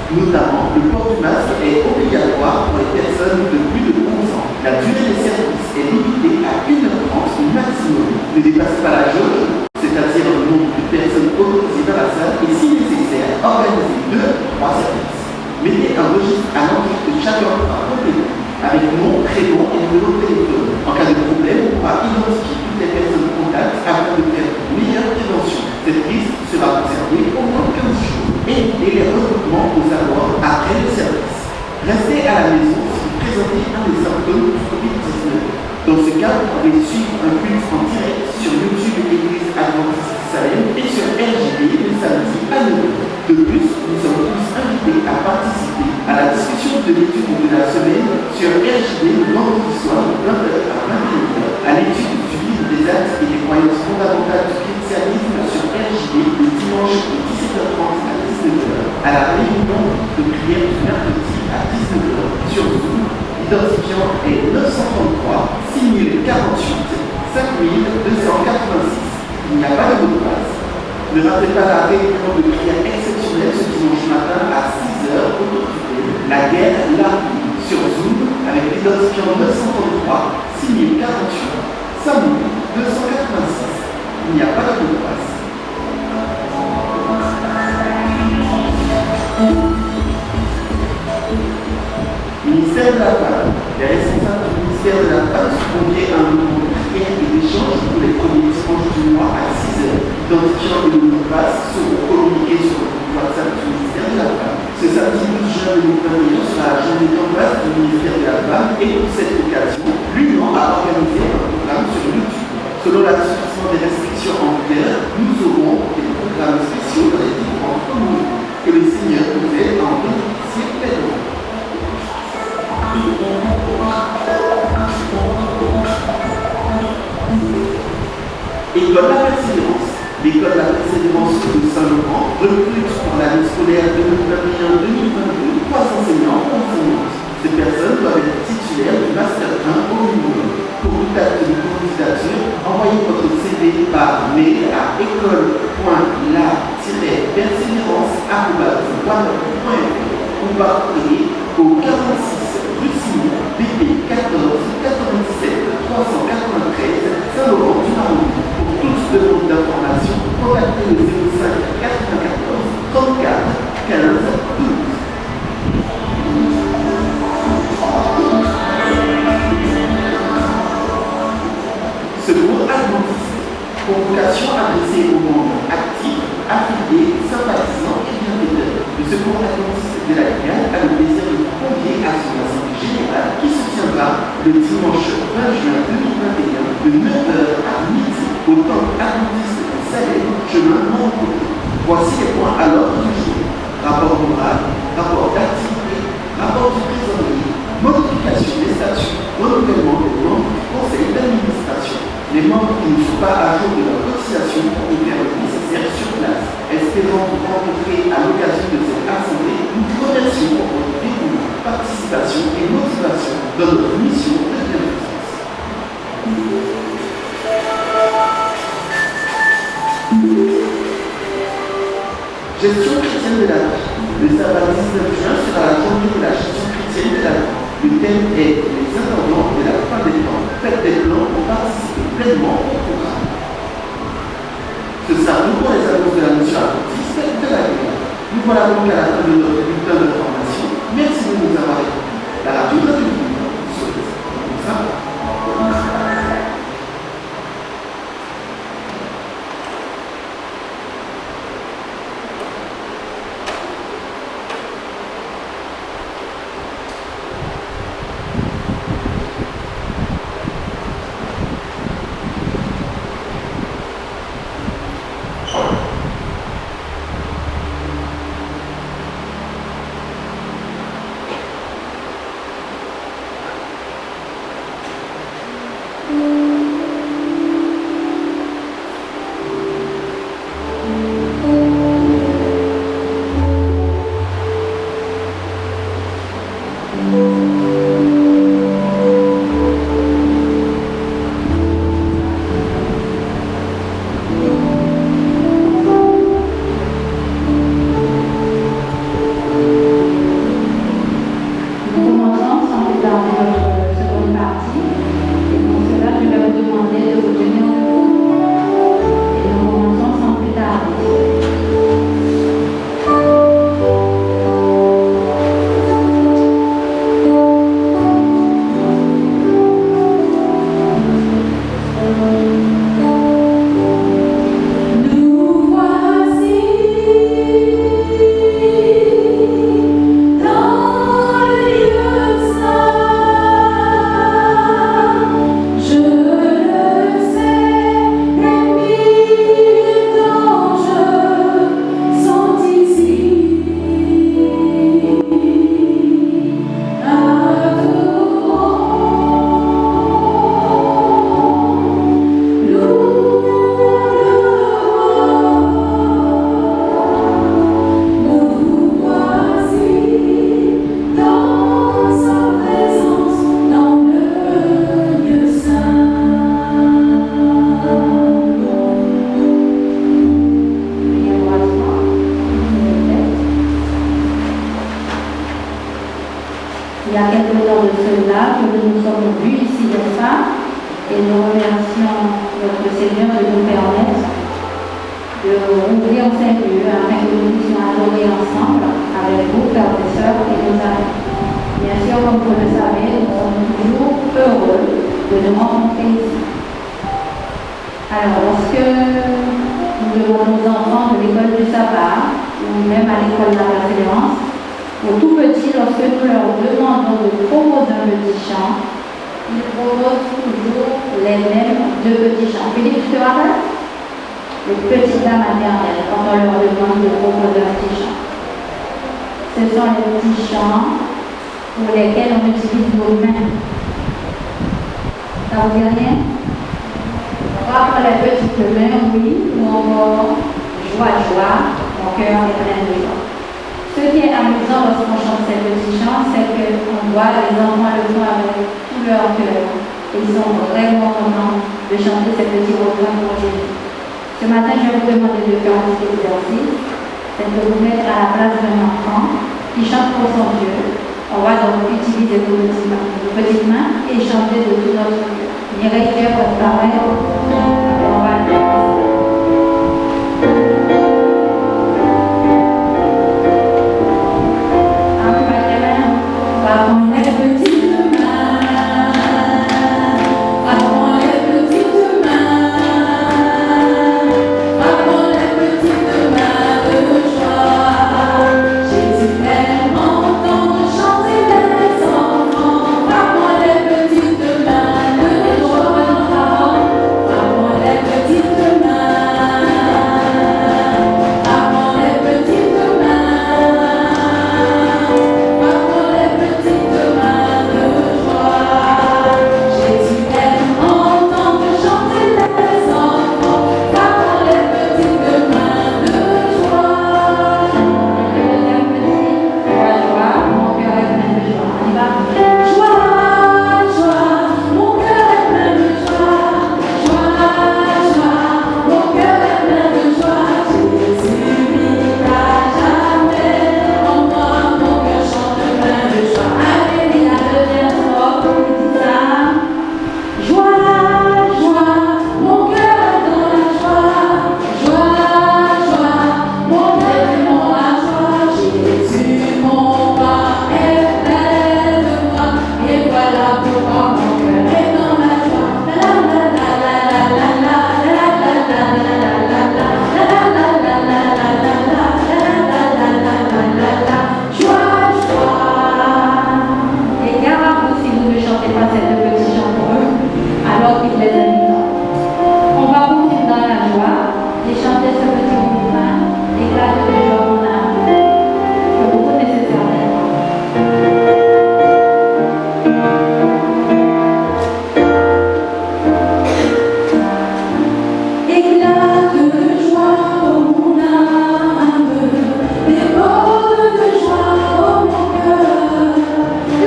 Notamment, le port du masque est obligatoire pour les personnes de plus de 11 ans. La durée des services est limitée à 1h30 au maximum. Ne dépasse pas la jauge, c'est-à-dire le nombre de personnes autorisées dans la salle, et si nécessaire, organisez 2 ou 3 services. Mettez un registre à l'entrée de chaque repas complété, avec nom, prénom et numéro de téléphone. En cas de problème, on pourra identifier toutes les personnes de contact afin de faire une meilleure prévention. Cette liste sera conservée au moins 15 jours. Évitez les regroupements aux abords après le service. Restez à la maison si vous présentez un des symptômes du Covid-19. Dans ce cas, vous pouvez suivre un culte en direct sur YouTube Église Adventiste Salem et sur RJB le samedi à 9h. De plus, nous sommes tous invités à participer à la discussion de l'étude de la semaine sur RJB le vendredi soir de 20h à 21h, à l'étude du livre des actes et des croyances fondamentales du christianisme sur RJB le dimanche de 17h30 à 19h, à la réunion de prière du mercredi à 19h sur Zoom. L'identifiant est 933 6048 5286. Il n'y a pas de mot de passe. Ne ratez pas la réunion de prière exceptionnelle ce dimanche matin à 6h autour du thème La guerre, l'armée sur Zoom avec l'identifiant 933 6048 5286. Il n'y a pas de mot de passe. Ministère de la Femme. Les responsables du ministère de la Femme sont conviés à un moment de prière et d'échange pour les premiers dimanches du mois à 6h. L'identifiant et le mot de passe seront communiqués sur le groupe WhatsApp du ministère de la Femme. Ce samedi 12 juin 2021 sera la journée campagne du ministère de la Femme et pour cette occasion, l'Union a organisé un programme sur YouTube. Selon l'assouplissement des restrictions en vigueur, nous aurons des programmes spéciaux dans les différentes communautés. Que le Seigneur nous aide à en bénéficier pleinement. École La Persévérance. L'école La Persévérance de Saint-Laurent recrute pour l'année scolaire 2021-2022 3 enseignants ou enseignantes. Ces personnes doivent être titulaires du Master 1 au minimum. Pour toute acte de candidature, envoyez votre CV par mail à école.la-persévérance@one.fr ou par courrier au 46 rue Simon, BP 14 97 393 Saint-Laurent du Maroni. Pour toute demande d'information, contactez le 05 94 34 15 12. Secours adventiste. Convocation adressée aux membres actifs, affiliés, sympathisants et bienfaiteurs. Le Secours adventiste de la Guyane a le plaisir de vous convier à son assemblée générale qui se tiendra le dimanche 20 juin 2021 de 9h à midi au temple adventiste de Salem, chemin Montpellier. Voici les points à l'ordre du jour. Rapport moral, rapport d'activité, rapport du trésorier, modification des statuts, renouvellement des membres du conseil d'administration. Les membres qui ne sont pas à jour de leur cotisation pourront faire le nécessaire sur place. Espérant vous rencontrer à l'occasion de cette assemblée, nous vous remercions pour votre dévouement, participation et motivation dans notre mission de bienfaisance. Gestion chrétienne de la vie. Le sabbat 19 juin sera la journée de la gestion chrétienne de la vie. Le thème est les intendants de la fin des temps. Faites des plans pour participer pleinement au programme. Ce sera tout pour les annonces de la mission adventiste de la Guyane. Nous voilà donc à la fin de notre bulletin d'information. Merci de nous avoir écoutés. La radio de la République souhaite comme ça. cela que nous nous sommes vus ici, n'est-ce pas? Et nous remercions notre Seigneur de nous permettre de ouvrir ces lieux afin que nous puissions adorer ensemble avec vous, frères et sœurs, et nos amis. Bien sûr, comme vous le savez, nous sommes toujours heureux de nous rencontrer ici. Alors, lorsque nous demandons aux enfants de l'école du sabbat, ou même à l'école de la référence, aux tout petits, lorsque nous leur demandons de proposer un petit chant, ils proposent toujours les mêmes deux petits chants. Philippe, tu te rappelles? Les petites dames maternelles, quand on leur demande de proposer un petit chant. Ce sont les petits chants pour lesquels on utilise nos mains. Ça vous dit rien? On va prendre les petites mains, oui, ou encore joie, joie, mon cœur est plein de joie. Ce qui est amusant lorsqu'on chante ces petits chants, c'est qu'on voit les enfants le font avec tout leur cœur. Et ils sont vraiment contents de chanter ces petits refrains pour Jésus. Ce matin, je vais vous demander de faire un petit exercice. C'est de vous mettre à la place d'un enfant qui chante pour son Dieu. On va donc utiliser vos petites mains et chanter de tout notre cœur. Mireille, tu es préparée? On va le faire. Avant les petites mains, avant les petites mains, avant les petites mains de joie. Jésus aime entendre chanter les enfants. Avant les petites mains de joie, avant les petites mains, avant les petites mains. Jésus aime entendre chanter les enfants, frappant les petites mains de joie. Mon cœur est plein de joie. On y va. Joie, joie, mon cœur est plein de joie. Joie, joie, mon cœur est plein de joie. Jésus vit à jamais. En moi, mon cœur chante plein de joie. Allez, la deuxième fois, on dit ça. Joie, joie, mon cœur est dans la joie. Joie, joie, mon cœur est dans la joie. Jésus, mon roi, est plein de joie. Et voilà pourquoi mon cœur est dans la joie. La la la la la la la la la la la la la. Joie, joie. Et gare à vous si vous ne chantez pas ces deux petits chants pour eux, alors qu'ils les aiment. On va vous vivre dans la joie et chanter ce petit refrain, éclate de joie mon âme, que vous connaissez certainement. Éclate de joie, oh mon âme, déborde de joie, oh mon cœur.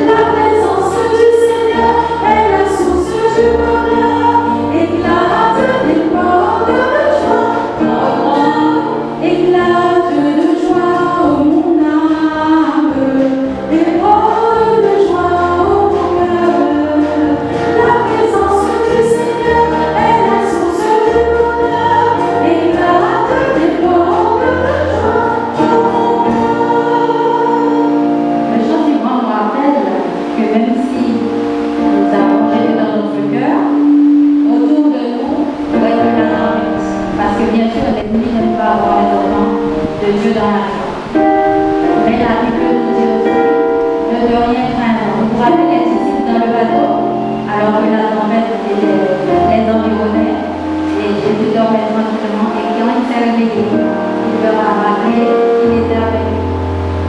La présence du Seigneur est la source du bonheur. Éclate, déborde de joie, oh mon. Éclate de joie, oh mon âme, déborde de joie, oh mon cœur. La présence du Seigneur est la source du bonheur. Éclate, déborde de joie, oh mon cœur. Le chant suivant nous rappelle que même si nous avons Jésus dans notre cœur, autour de nous, il doit être la tempête. Parce que bien sûr, l'ennemi n'aime pas avoir les enfants de Dieu dans la joie. Mais la Bible nous dit aussi de rien craindre. Vous vous rappelez les disciples dans le bateau, alors que la tempête les environnait, et Jésus dormait tranquillement, et quand il s'est réveillé, il leur a rappelé qu'il était avec eux.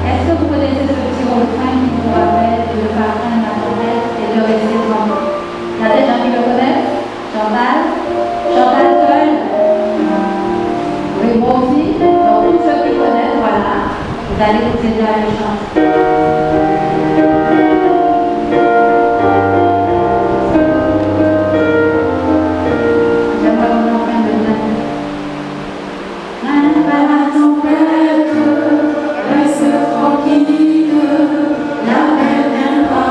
Est-ce que vous connaissez ce petit refrain qui vous rappelle de ne pas craindre la tempête et de rester tranquille? Il y a des gens qui le connaissent? Chantal? Chantal seul? Oui, moi aussi. Donc, tous ceux qui connaissent, voilà, vous allez vous aider à le chanter. J'aimerais vous en faire de temps. Crains pas la tempête, reste tranquille, la paix viendra.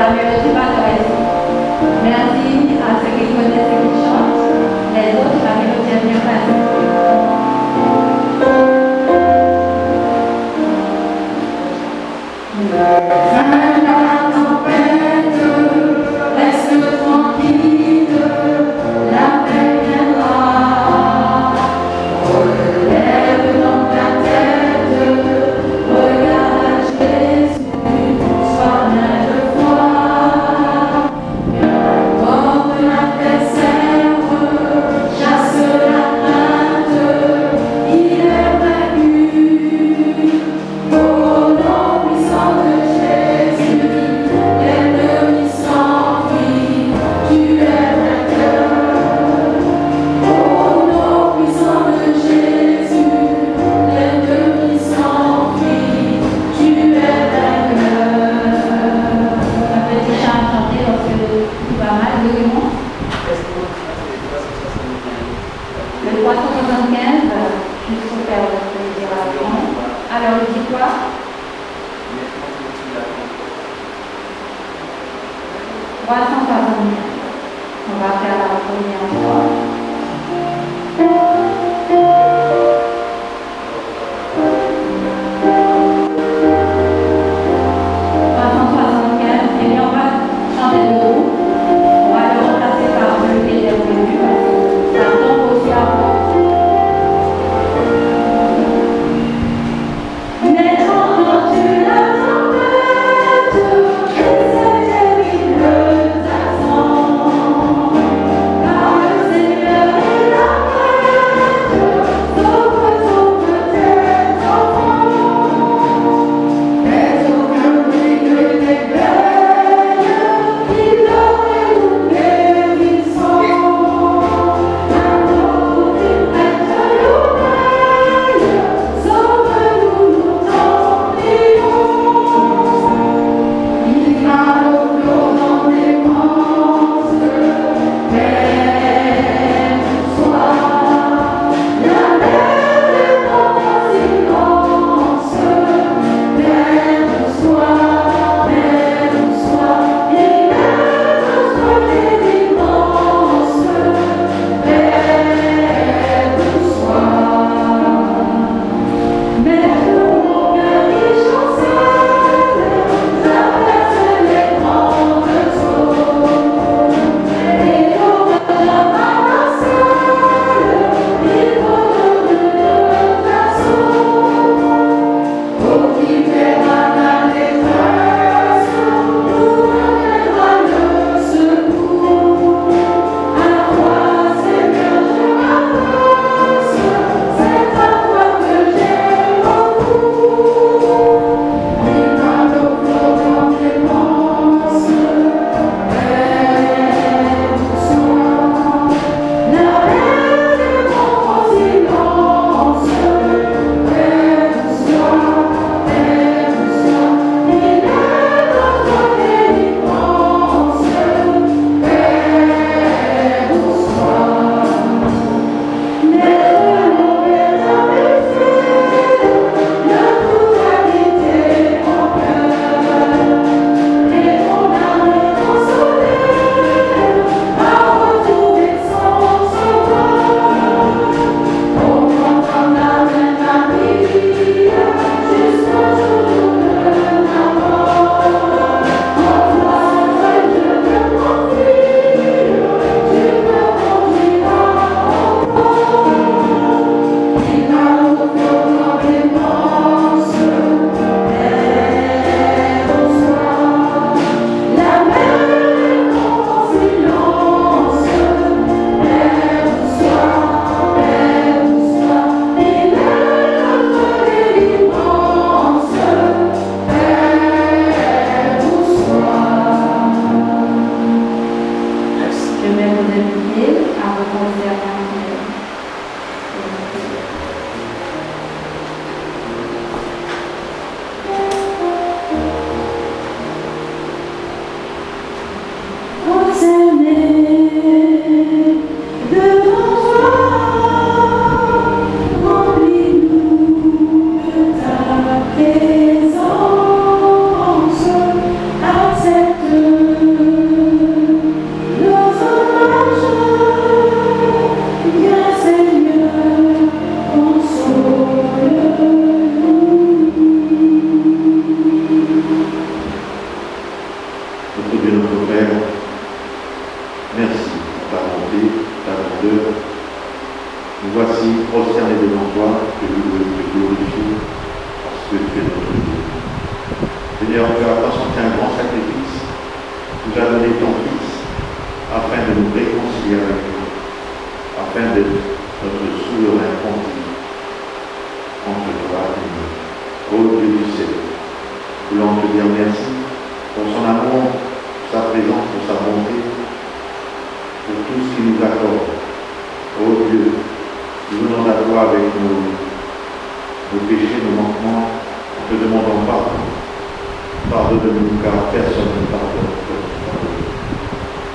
la mélodie va de raison. Merci à ceux qui connaissent et qui chantent. Les autres, la mélodie est bien facile. La tempête reste tranquille, la paix viendra. Relève donc ta tête, regarde à Jésus, sois plein de foi. Comme l'adversaire chasse la crainte, il est vaincu. Au nom puissant de Jésus, l'ennemi s'enfuit, tu es vainqueur. Au nom puissant de Jésus, l'ennemi s'enfuit, tu es vainqueur. Un petit chant à chanter lorsque tout va mal, le Raymond. Le 375, jusqu'au faire votre libération. Alors, il dit quoi? On va faire la première fois. Et bien on va chanter le groupe. On va le remplacer par le qui est prévu parce que ça tombe aussi à fond. Mais entends-tu la tempête et ses terribles accents? Car le Seigneur est là près. Notre Dieu, notre Père, merci pour ta bonté, ta grandeur. Nous voici prosternés devant toi, que nous te glorifions, parce que tu es notre Dieu. Seigneur, tu as consenti un grand sacrifice, tu nous as donné ton Fils, afin de nous réconcilier avec nous, afin d'être notre souverain pontife entre toi et nous. Ô Dieu du ciel, nous voulons te dire merci pour son amour, pour sa présence, pour sa bonté, pour tout ce qu'il nous accorde. Ô Dieu, nous venons à toi avec nos péchés, nos manquements, en te demandant pardon. Pardonne-nous, car personne ne pardonne.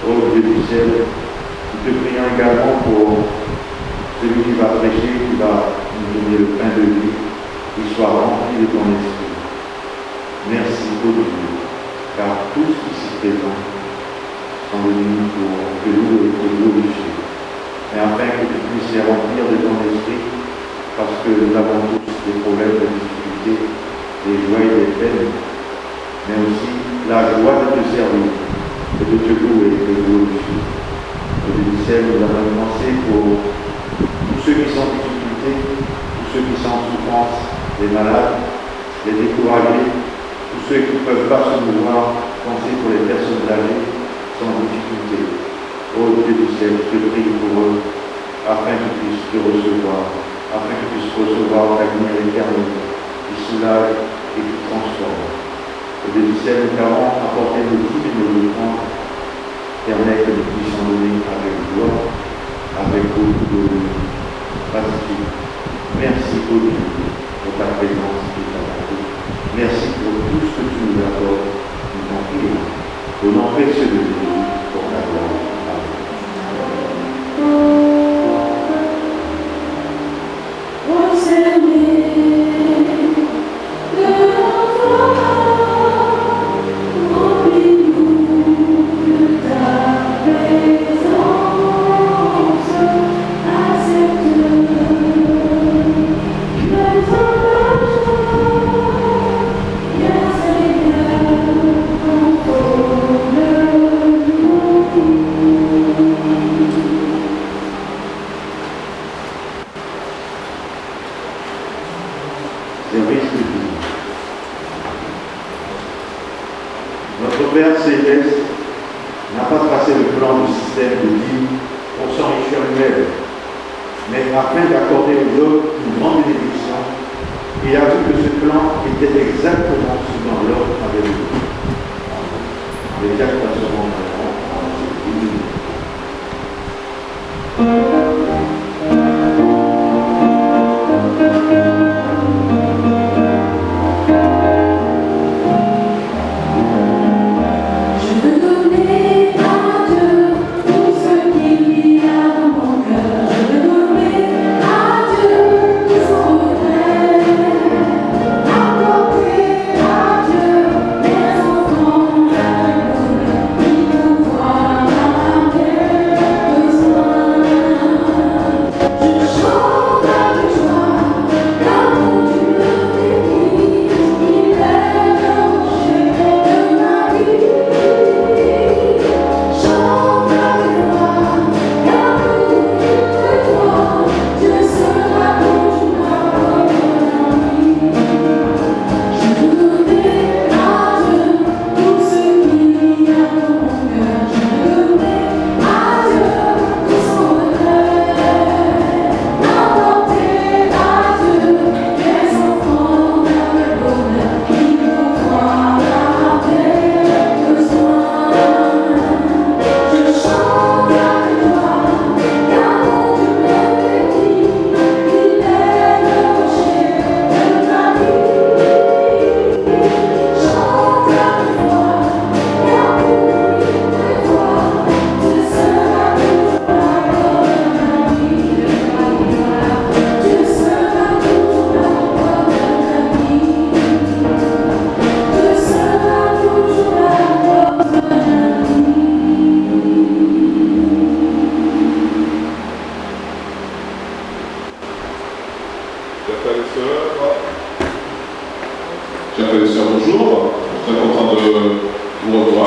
Ô Dieu du ciel, nous te prions également pour celui qui va prêcher, qui va nous donner le pain de vie, qui soit rempli de ton esprit. Merci, ô Dieu, car tous ici présents sont venus pour te louer et te glorifier. Et afin que tu puisses les remplir de ton esprit, parce que nous avons tous des problèmes, des difficultés, des joies et des peines, mais aussi la joie de te servir, et de te louer et de te glorifier. Au Dieu du ciel, nous avons pensé pour tous ceux qui sont en difficulté, tous ceux qui sont en souffrance, les malades, les découragés, tous ceux qui ne peuvent pas se mouvoir, penser pour les personnes âgées qui sont en difficulté. Ô Dieu du ciel, je te prie pour eux, afin qu'ils puissent te recevoir, afin qu'ils puissent recevoir ta lumière éternelle, qui soulage et qui transforme. Au Dieu du ciel, nous avons apporté nos dîmes et nos offrandes, permet que nous puissions donner avec joie, avec beaucoup de gratitude. Merci, ô Dieu, pour ta présence et ta bonté. Merci pour tout ce que tu nous accordes. Nous t'en prions. Au nom précieux de Jésus, pour ta gloire. Notre Père Céleste n'a pas tracé le plan du système de vie pour s'enrichir lui-même, mais afin d'accorder aux hommes une grande bénédiction, il a vu que ce plan était exactement ce dont l'homme avait besoin. Les actes à ce moment-là, Thank you.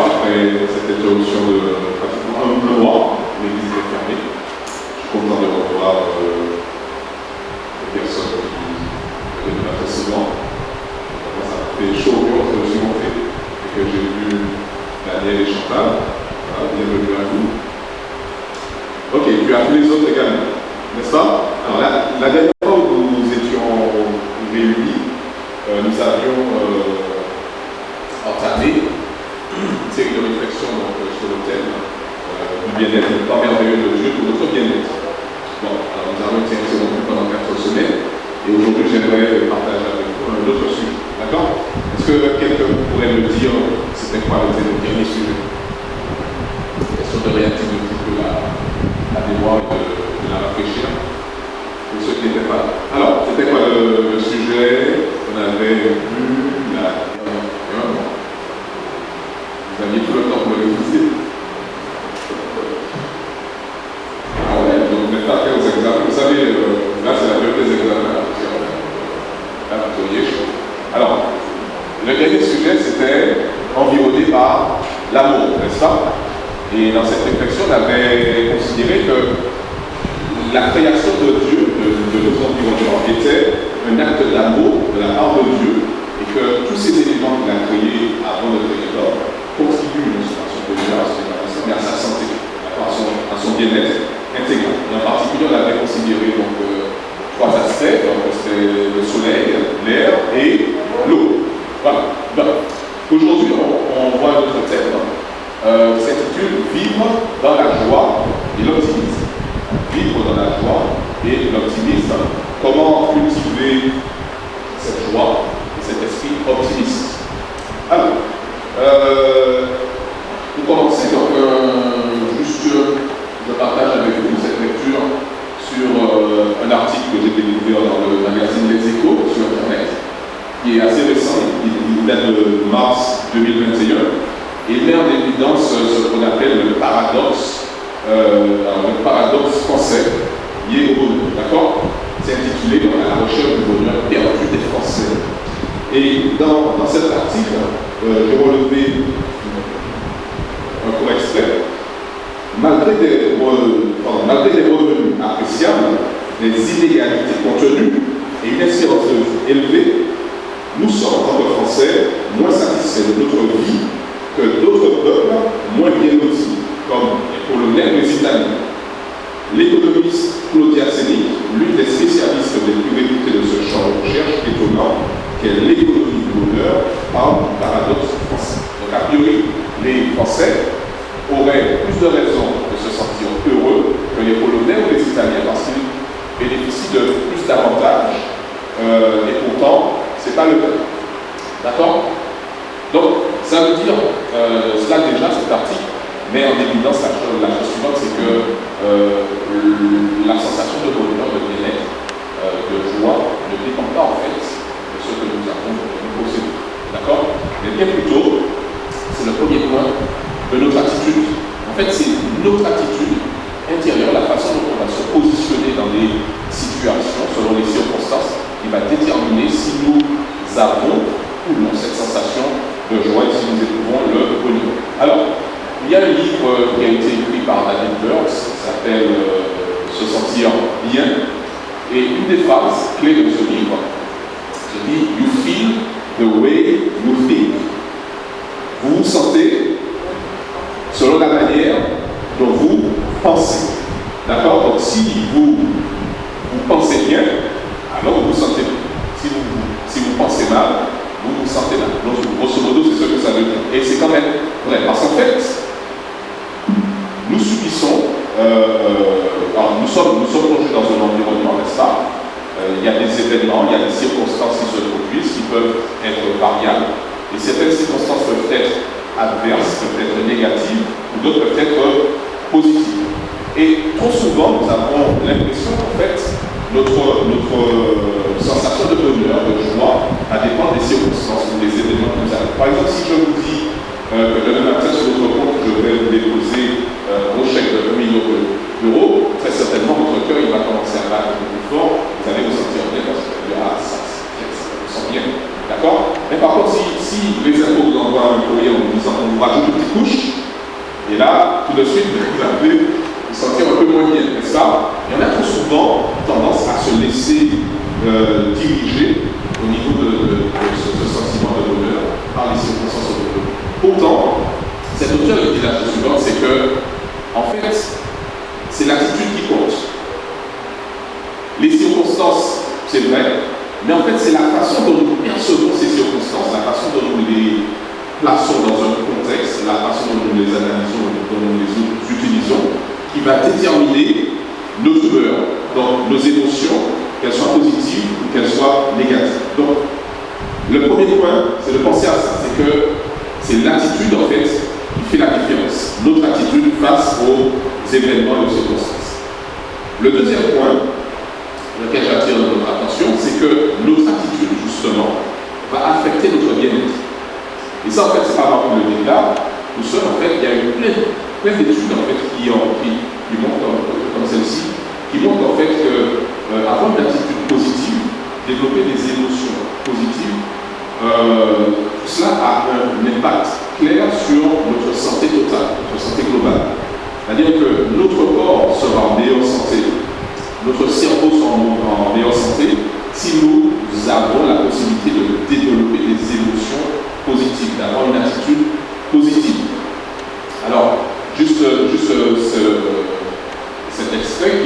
après cette interruption de pratiquement un mois, l'église est fermée. Je suis content de revoir les personnes qui venaient très souvent. Ça m'a fait chaud au cœur que je suis monté et que j'ai vu Daniel et Chantal. Voilà, bienvenue à vous. Ok, puis à tous les autres également, n'est-ce pas? Alors la dernière fois où nous étions réunis, nous avions entamé une série de réflexions sur le thème du bien-être, le temps merveilleux de Dieu pour notre bien-être. Bon, alors nous avons été interrompus pendant 4 semaines et aujourd'hui j'aimerais partager avec vous un autre sujet. D'accord? Est-ce que quelqu'un pourrait me dire c'était quoi le dernier sujet? Question de réactiver un petit peu la mémoire de la rafraîchir pour ceux qui n'étaient pas là. Alors, c'était quoi le sujet qu'on avait vu il y a un mois? Vous aviez tout le temps pour le réviser. Ah ouais, donc vous n'êtes pas fait aux examens. Vous savez, là c'est la période des examens. Là, vous seriez chaud. Alors, le dernier sujet c'était environné par l'amour, n'est-ce pas? Et dans cette réflexion, on avait considéré que la création de Dieu, de notre environnement, était un acte d'amour de la part de Dieu et que tous ces éléments qu'il a créés avant de créer l'homme contribuent à son bonheur, à son épanouissement, mais à sa santé, à son bien-être intégral. Et en particulier, on avait considéré donc, 3 aspects, donc c'était le soleil, l'air et l'eau. Voilà. Donc, aujourd'hui, on voit notre thème qui s'intitule Vivre dans la joie et l'optimisme. Vivre dans la joie et l'optimisme. Comment cultiver cette joie et cet esprit optimiste. Alors, pour commencer, donc, juste je partage avec vous cette lecture sur un article que j'ai découvert dans le magazine Les Échos sur Internet, qui est assez récent, il date de mars 2021. Et il met en évidence ce qu'on appelle le paradoxe français lié au bonheur. D'accord? C'est intitulé donc, à la recherche du bonheur perdu des Français. Et dans cet article, j'ai relevé un court extrait. Malgré des revenus appréciables, des inégalités contenues et une espérance de vie élevée, nous sommes en tant que Français moins satisfaits de notre vie que d'autres peuples moins bien lotis, comme les Polonais ou les Italiens. L'économiste Claudia Sénic, l'une des spécialistes les plus réputées de ce champ de recherche étonnant, qu'est l'économie du bonheur, parle du paradoxe français. Donc, a priori, les Français auraient plus de raisons de se sentir heureux que les Polonais ou les Italiens parce qu'ils bénéficient de plus d'avantages et pourtant, ce n'est pas le cas. D'accord? Donc, ça veut dire, cela déjà, cet article met en évidence la chose suivante, c'est que la sensation de bonheur, de bien-être, de joie, ne dépend pas en fait de ce que nous avons possédé. D'accord? Mais bien plutôt, c'est le premier point de notre attitude. En fait, c'est notre attitude intérieure, la façon dont on va se positionner dans des situations, selon les circonstances, qui va déterminer si nous avons ou non cette sensation de joie et si nous éprouvons le bonheur. Alors, il y a un livre qui a été écrit par David Burks, qui s'appelle Se sentir bien, et une des phrases clés de ce livre se dit You feel the way you think. Vous vous sentez selon la manière dont vous pensez. D'accord? Donc si vous pensez bien, alors vous vous sentez bien. Si vous pensez mal, vous vous sentez mal. Donc grosso modo, c'est ce que ça veut dire. Et c'est quand même vrai. Parce qu'en fait, nous subissons, alors nous sommes plongés dans un environnement, n'est-ce pas? Il y a des événements, il y a des circonstances qui se produisent, qui peuvent être variables. Et certaines circonstances peuvent être adverses, peuvent être négatives, ou d'autres peuvent être positives. Et trop souvent, nous avons l'impression qu'en fait, notre sensation de bonheur, de joie, va dépendre des circonstances ou des événements que nous avons. Par exemple, si je vous dis que demain matin sur votre compte, je vais vous déposer un chèque de 1 million d'euros, très certainement votre cœur il va commencer à battre un peu plus fort, vous allez vous sentir bien parce que vous allez dire, ah, ça vous sent bien. D'accord? Mais par contre, si les impôts vous envoient un courrier en vous disant qu'on vous rajoute une petite couche, couche, et là, tout de suite, vous allez vous sentir un peu moins bien, n'est-ce pas? Et on a trop souvent tendance à se laisser diriger au niveau de ce sentiment de bonheur par les circonstances autour. Pourtant, cet auteur il dit la chose suivante, c'est que, en fait, c'est l'attitude qui compte. Les circonstances, c'est vrai, mais en fait, c'est la façon dont nous percevons ces circonstances, la façon dont nous les plaçons dans un contexte, la façon dont nous les analysons, dont nous les utilisons, qui va déterminer nos humeurs, donc nos émotions, qu'elles soient positives ou qu'elles soient négatives. Donc, le premier point, c'est de penser à ça, c'est que c'est l'attitude, en fait, qui fait la différence. Notre attitude face aux événements et aux circonstances. Le deuxième point, lequel j'attire notre attention, c'est que notre attitude, justement, va affecter notre bien-être. Et ça, en fait, c'est pas vraiment le déclare. Tout seul, en fait, il y a eu plein d'études, en fait, qui montrent, comme celle-ci, qui montrent, en fait, que avoir une attitude positive, développer des émotions positives, tout cela a un impact clair sur notre santé totale, notre santé globale. C'est-à-dire que notre corps sera en meilleure santé, notre cerveau sera en meilleure santé si nous avons la possibilité de développer des émotions positives, d'avoir une attitude positive. Alors, juste cet extrait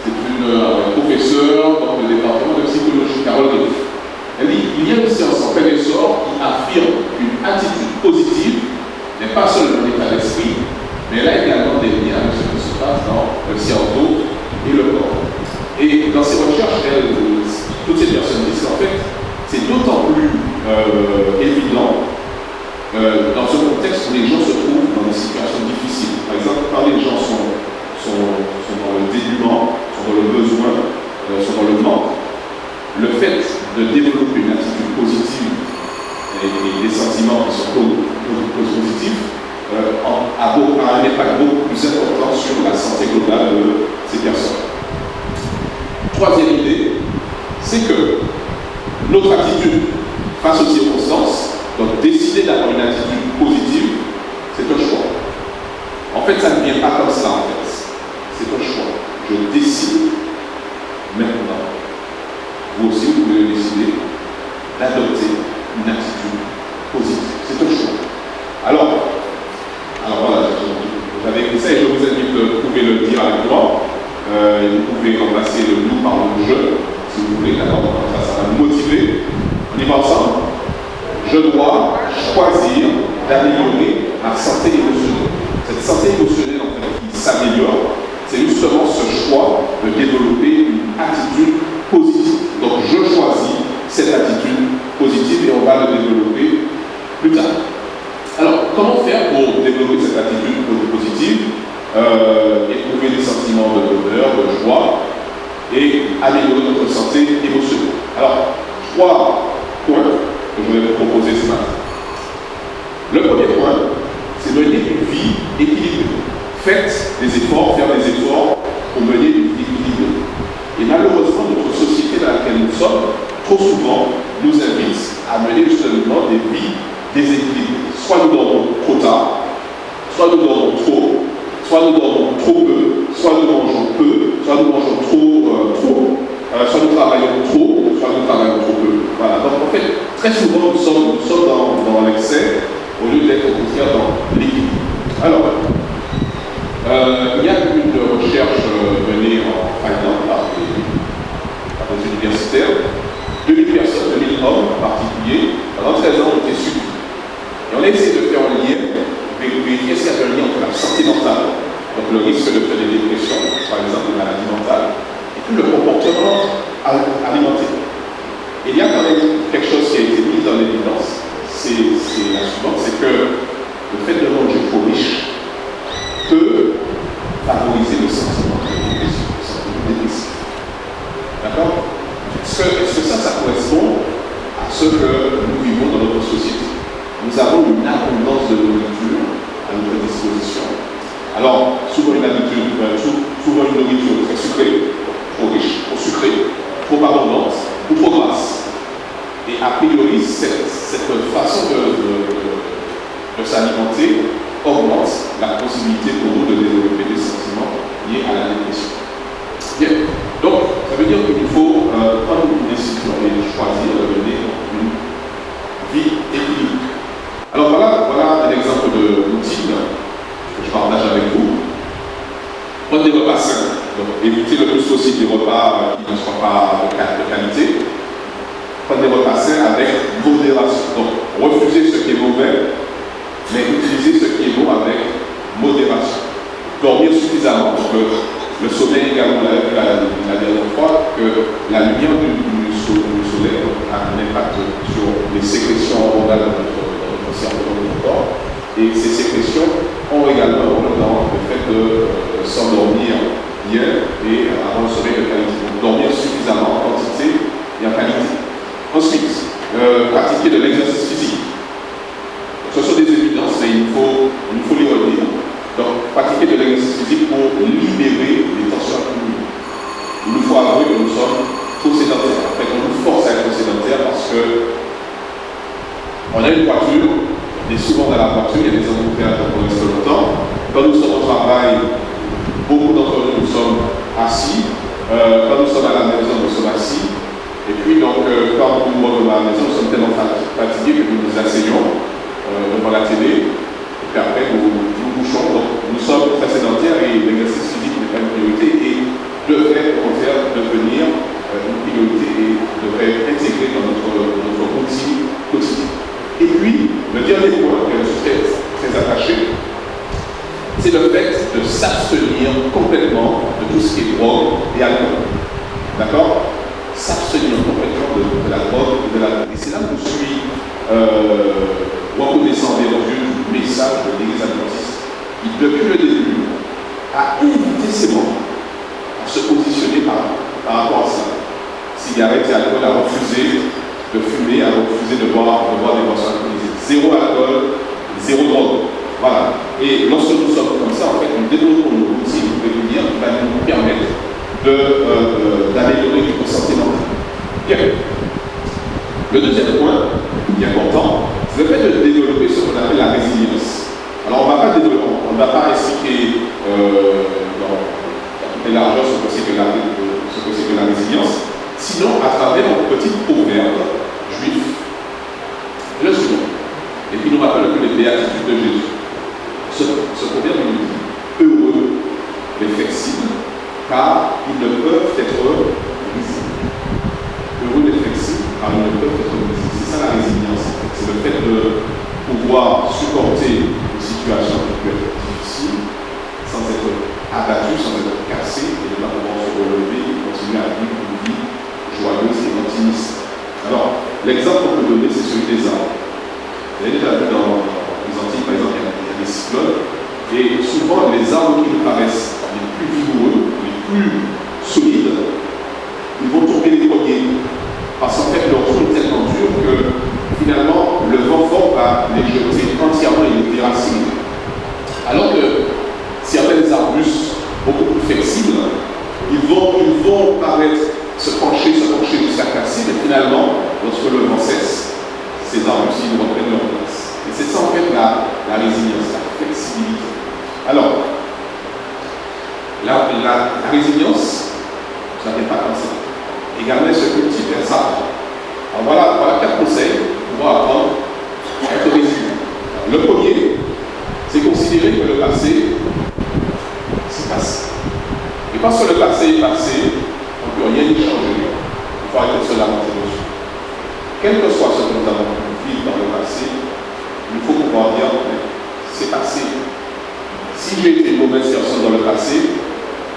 c'est une professeure dans le département de psychologie, Carole Riff. Elle dit il y a une science en plein essor qui affirme qu'une attitude positive n'est pas seulement un état d'esprit, mais elle a également des liens avec ce qui se passe dans le cerveau et le corps. Et dans ses recherches, toutes ces personnes disent qu'en fait, c'est d'autant plus évident dans ce contexte où les gens se trouvent dans des situations difficiles. Par exemple, quand les gens sont dans le dénuement, sont dans le besoin, sont dans le manque, le fait de développer une attitude positive et des sentiments qui sont positifs a un impact beaucoup plus important sur la santé globale de ces personnes. Troisième idée, c'est que notre attitude face aux circonstances, donc décider d'avoir une attitude positive, c'est un choix. En fait, ça ne vient pas comme ça, en fait. C'est un choix. Je décide maintenant. Vous aussi, vous pouvez décider d'adopter une attitude positive. C'est un choix. Alors voilà, j'avais écrit ça et je vous invite, vous pouvez le dire avec moi. Vous pouvez remplacer le nous par le je, si vous voulez, d'accord? Ça va nous motiver. On y va ensemble. Je dois choisir d'améliorer ma santé émotionnelle. Cette santé émotionnelle, en fait, qui s'améliore, c'est justement ce choix de développer une attitude positive. Donc, je choisis cette attitude positive et on va le développer plus tard. Alors, comment faire pour développer cette attitude positive, éprouver des sentiments de bonheur, de joie et améliorer notre santé émotionnelle? Alors, 3 points que je vais vous proposer ce matin. Le premier point, c'est mener une vie équilibrée. Faites des efforts, faire des efforts pour mener une vie équilibrée. Et malheureusement, notre société dans laquelle nous sommes, trop souvent, nous invite à mener justement des vies déséquilibrées. Soit nous dormons trop tard, soit nous dormons trop, soit nous dormons trop peu, soit nous mangeons peu, soit nous mangeons trop, soit nous travaillons trop, soit nous travaillons trop peu. Voilà. Donc en fait, très souvent, nous sommes dans l'excès au lieu d'être au contraire dans l'équilibre. Alors, il y a une recherche menée en Finlande par des universitaires. 2000 personnes, 2000 hommes en particulier, pendant 13 ans ont été suivis. Et on a essayé de faire un lien, vérifier s'il y avait un lien entre la santé mentale, donc le risque de faire des dépressions, par exemple des maladies mentales, et puis le comportement alimentaire. Et il y a quand même quelque chose qui a été mis dans l'évidence, c'est la suivante, c'est que le fait de manger trop riche peut favoriser le sentiment de dépression, le sentiment dépressif. D'accord? Est-ce que ça correspond à ce que nous vivons dans notre société? Nous avons une abondance de nourriture à notre disposition. Alors, souvent une nourriture très sucrée, trop riche, trop sucrée, trop abondante ou trop grasse. Et a priori, cette façon de s'alimenter augmente la possibilité pour nous de développer des sentiments liés à la dépression. Bien, donc ça veut dire qu'il faut prendre une décision et choisir de mener une vie équilibrée. Alors voilà un exemple de routine que je partage avec vous. Prenez des repas sains, donc évitez le plus possible des repas qui ne soient pas de qualité. Prenez des repas sains avec modération. Donc refusez ce qui est mauvais, mais utilisez ce qui est bon avec modération. Dormir suffisamment, donc le sommeil également, on l'a vu la dernière fois, que la lumière du soleil a un impact sur les sécrétions hormonales de notre cerveau, dans notre corps. Et ces sécrétions ont également dans le fait de s'endormir bien et avoir un sommeil de qualité. Donc dormir suffisamment en quantité et en qualité. Ensuite, pratiquer de l'exercice physique. Ce sont des évidences, mais il faut les redire. Donc, pratiquer de l'exercice physique pour libérer les tensions accumulées. Il nous faut avouer que nous sommes trop sédentaires. En fait, on nous force à être sédentaires parce que on a une voiture, et souvent dans la voiture, il y a des embouteillages pour rester longtemps. Quand nous sommes au travail, beaucoup d'entre nous sommes assis. Quand nous sommes à la maison, nous sommes assis. Et puis, donc, quand nous revenons à la maison, nous sommes tellement fatigués que nous nous asseyons devant la télé. Et puis après, nous bouchons. Donc, nous sommes très sédentaires et l'exercice physique n'est pas une priorité et devrait, au contraire, devenir une priorité et devrait être intégré dans notre routine quotidienne. Et puis, le dernier point que je suis très attaché, c'est le fait de s'abstenir complètement de tout ce qui est drogue et alcool. D'accord? S'abstenir complètement de la drogue et de l'alcool. Et c'est là que je suis reconnaissant des revues du message de l'Église adventiste qui, depuis le début, a invité ses membres à se positionner par rapport à ça. Cigarettes et alcool, a refusé de fumer, a refusé de boire des boissons alcoolisées. Zéro alcool, zéro drogue. Voilà. Et lorsque nous sommes comme ça, en fait, nous développons une routine régulière qui va nous permettre d'améliorer notre santé mentale. Bien. Le deuxième point, qui est important, c'est le fait de développer ce qu'on appelle la résilience. Alors, on ne va pas expliquer dans toute largeur ce que c'est que la résilience, sinon à travers un petit proverbe juif. Le second. Et puis nous rappelle un peu les béatitudes de Jésus. Ce proverbe nous dit heureux les flexibles, car ils ne peuvent être résilients. Heureux les flexibles, car ils ne peuvent être résilients. C'est ça la résilience. C'est le fait de pouvoir supporter une situation qui peut être difficile sans être abattu, sans être cassé, et de pouvoir se relever et continuer à vivre une vie joyeuse et optimiste. Alors, l'exemple qu'on peut donner, c'est celui des arbres. Vous avez déjà vu dans les Antilles, par exemple, il y a des cyclones, et souvent les arbres qui nous paraissent les plus vigoureux, les plus solides, ils vont tomber les premiers. Parce qu'en fait, leur tronc est tellement dur que finalement, le vent fort va les jeter entièrement et les déraciner. Alors que certains arbustes beaucoup plus flexibles, ils vont paraître se pencher jusqu'à casser, mais finalement, lorsque le vent cesse, ces arbustes, ils reprennent leur place. Et c'est ça en fait la résilience, la flexibilité. Alors, la résilience, ça ne vient pas comme ça. Également, ce petit ça. Alors voilà 4 conseils pour pouvoir apprendre à être résilient. Le premier, c'est considérer que le passé, c'est passé. Et parce que le passé est passé, on ne peut rien y changer. Il faut arrêter de se lamenter dessus. Quel que soit ce que nous avons vécu dans le passé, il faut pouvoir dire, c'est passé. Si j'ai été une mauvaise personne dans le passé,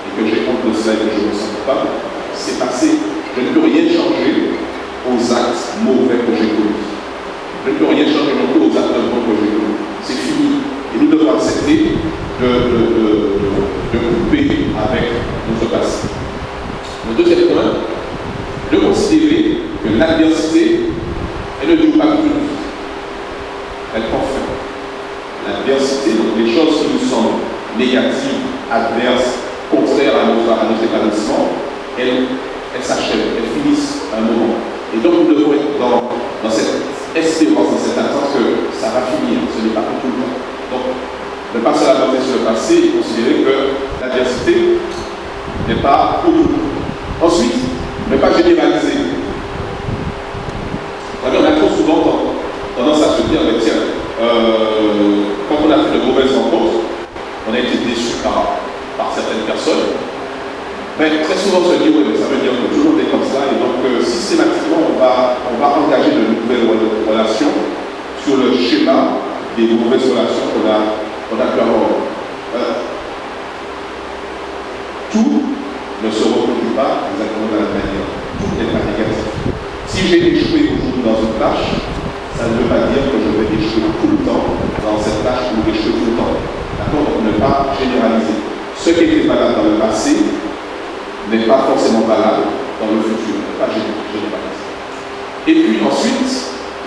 et que j'ai honte de cela et que je me sens coupable, c'est passé. Je ne peux rien changer aux actes mauvais que j'ai commis. Je ne peux rien changer non plus aux actes bons que j'ai commis. C'est fini. Et nous devons accepter de couper avec notre passé. Le deuxième point, de considérer que l'adversité, elle ne dure pas toute une vie. Elle prend fin. L'adversité, donc les choses qui nous semblent négatives, adverses, contraires à notre épanouissement, elles s'achèvent, elles finissent à un moment. Et donc nous devons être dans cette espérance, dans cette attente que ça va finir, ce n'est pas pour tout le temps. Donc, ne pas se lamenter sur le passé et considérer que l'adversité n'est pas pour tout le temps. Ensuite, ne pas généraliser. On a trop souvent tendance à se dire, mais tiens, quand on a fait de mauvaises rencontres, on a été déçu par certaines personnes. Mais très souvent on se dit, oui, mais ça veut dire que tout le monde est comme ça, et donc systématiquement on va engager de nouvelles relations sur le schéma des mauvaises relations qu'on a pu avoir. Tout ne se reproduit pas exactement de la même manière. Tout n'est pas négatif. Si j'ai échoué aujourd'hui dans une tâche, ça ne veut pas dire que je vais échouer tout le temps dans cette tâche ou échouer tout le temps. D'accord? Donc ne pas généraliser. Ce qui était valable dans le passé n'est pas forcément valable dans le futur. Ne pas généraliser. Et puis ensuite,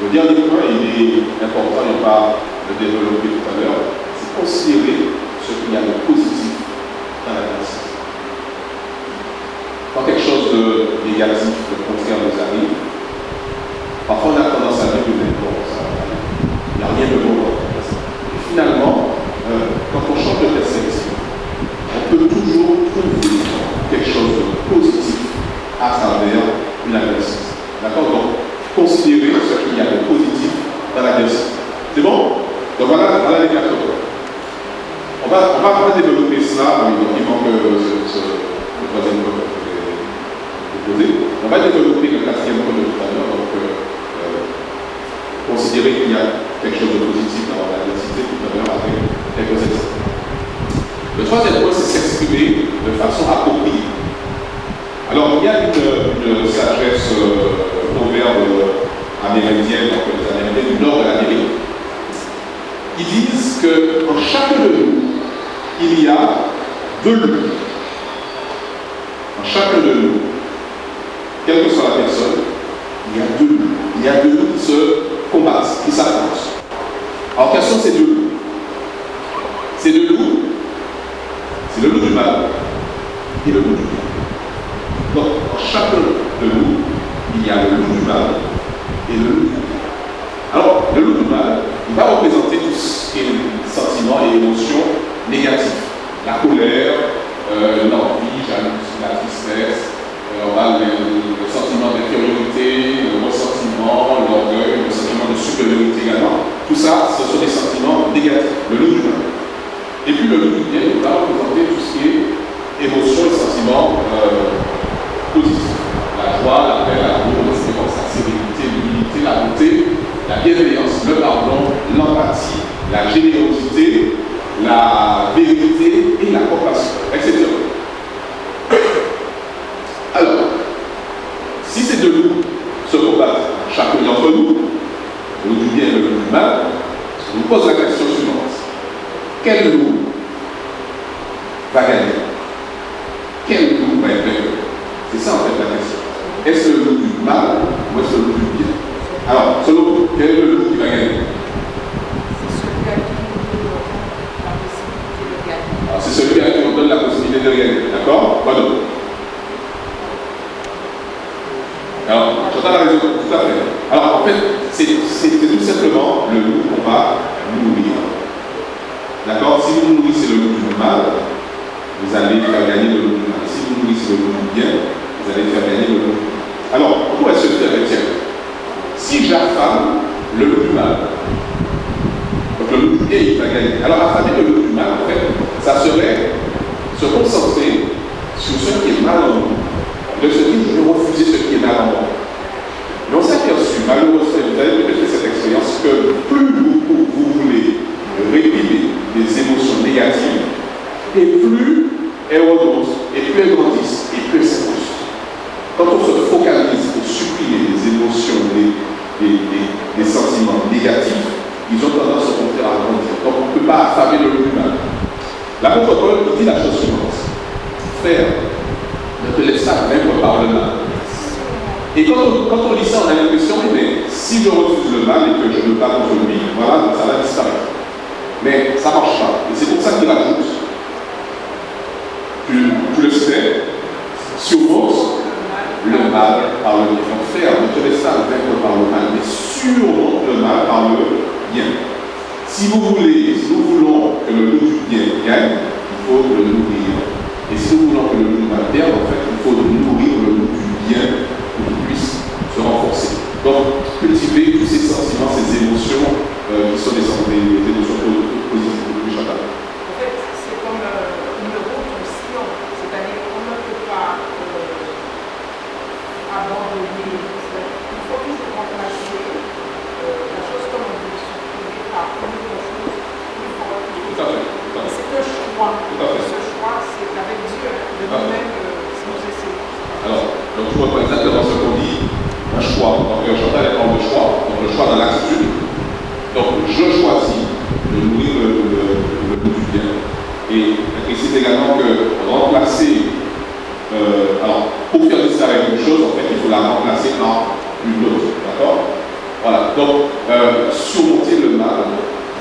le dernier point, il est important, et on va le développer tout à l'heure, c'est considérer ce qu'il y a de positif dans la vie. Quand quelque chose de négatif, de contraire nous arrive, parfois on a tendance à dire que bon, il n'y a rien de bon. Et finalement, quand on change de perspective, on peut toujours trouver quelque chose de positif à travers une adversité. D'accord? Donc, considérer ce qu'il y a de positif dans l'adversité. C'est bon? Donc voilà les 4 points. On va développer cela, donc il manque le troisième point que je vais proposer. On va développer le 4e point de tout à l'heure, donc considérer qu'il y a quelque chose de positif dans l'adversité tout à l'heure avec quelques exemples. Le 3e point, c'est s'exprimer de façon appropriée. Alors, il y a une sagesse proverbe amérindienne, donc les Amérindiens du nord de l'Amérique. Ils disent qu'en chacun de nous, il y a 2 loups. En chacun de nous, quelle que soit la personne, il y a 2 loups. Il y a 2 loups qui se combattent, qui s'affrontent. Alors, quels sont ces 2 loups? Ces 2 loups, c'est le loup du mal et le loup du bien. Donc, en chacun de nous, il y a le loup du mal et le loup du bien. Alors, le loup du mal, il va représenter tout ce qui est sentiments et émotions négatifs. La colère, l'envie, la tristesse, le sentiment d'infériorité, le ressentiment, l'orgueil, le sentiment de supériorité également. Tout ça, ce sont des sentiments négatifs, le loup du mal. Et puis le loup du bien, il va représenter tout ce qui est émotions et sentiments positifs. La joie, la paix, l'amour, l'espérance, la sérénité, l'humilité, la bonté, la bienveillance, le pardon, l'empathie, la générosité, la vérité et la compassion, etc. Alors, si ces 2 loups se combattent chacun d'entre nous, le loup du bien et le loup du mal, je vous pose la question suivante. Quel loup va gagner? Quel loup va être vainqueur? C'est ça en fait la question. Est-ce le loup du mal ou est-ce le loup du bien? Alors, selon vous, quel est le loup qui va gagner? C'est celui qui nous donne la possibilité de gagner. D'accord? Quoi d'autre? Alors, j'entends la raison, tout à fait. Alors, en fait, c'est tout simplement le loup qu'on va nourrir. D'accord? Si vous nourrissez le loup du mal, vous allez faire gagner le loup du mal. Si vous nourrissez le loup du bien, vous allez faire gagner le loup du bien. Alors, pourquoi est-ce que tiens, si j'affame le loup du mal, donc le loup du bien, il va gagner. Alors, affamer le loup du mal, en fait, ça serait se concentrer sur ce qui est mal en nous, de se dire, je vais refuser ce qui est mal en moi. Mais on s'est aperçu, malheureusement, vous avez peut-être fait cette expérience, que plus vous voulez réprimer des émotions négatives, et plus elles remontent, et plus elles grandissent, et plus elles s'émoussent. Quand on se focalise pour supprimer les émotions, les sentiments négatifs, ils ont tendance au contraire à grandir. Donc on ne peut pas affamer le loup humain. L'apôtre Paul dit la chose suivante. Frère, ne te laisse pas vaincre par le mal. Et quand on lit ça, on a l'impression, mais si je refuse le mal et que je me bats contre lui, voilà, donc ça va disparaître. Mais ça ne marche pas. Et c'est pour ça qu'il rajoute. Tu le sais, surmonte le mal par le bien. Donc frère, ne te laisse pas vaincre par le mal, mais surmonte le mal par le bien. choix. Tout à fait. Ce choix, c'est avec Dieu, de nous-mêmes, si nous essayons. Alors, donc je reprends exactement ce qu'on dit, un choix. Donc Chantal elle parle de choix, donc le choix dans l'attitude. Donc je choisis de nourrir le goût du bien. Et elle précise également que remplacer, alors pour faire disparaître une chose, en fait il faut la remplacer par une autre. D'accord? Voilà, donc surmonter le mal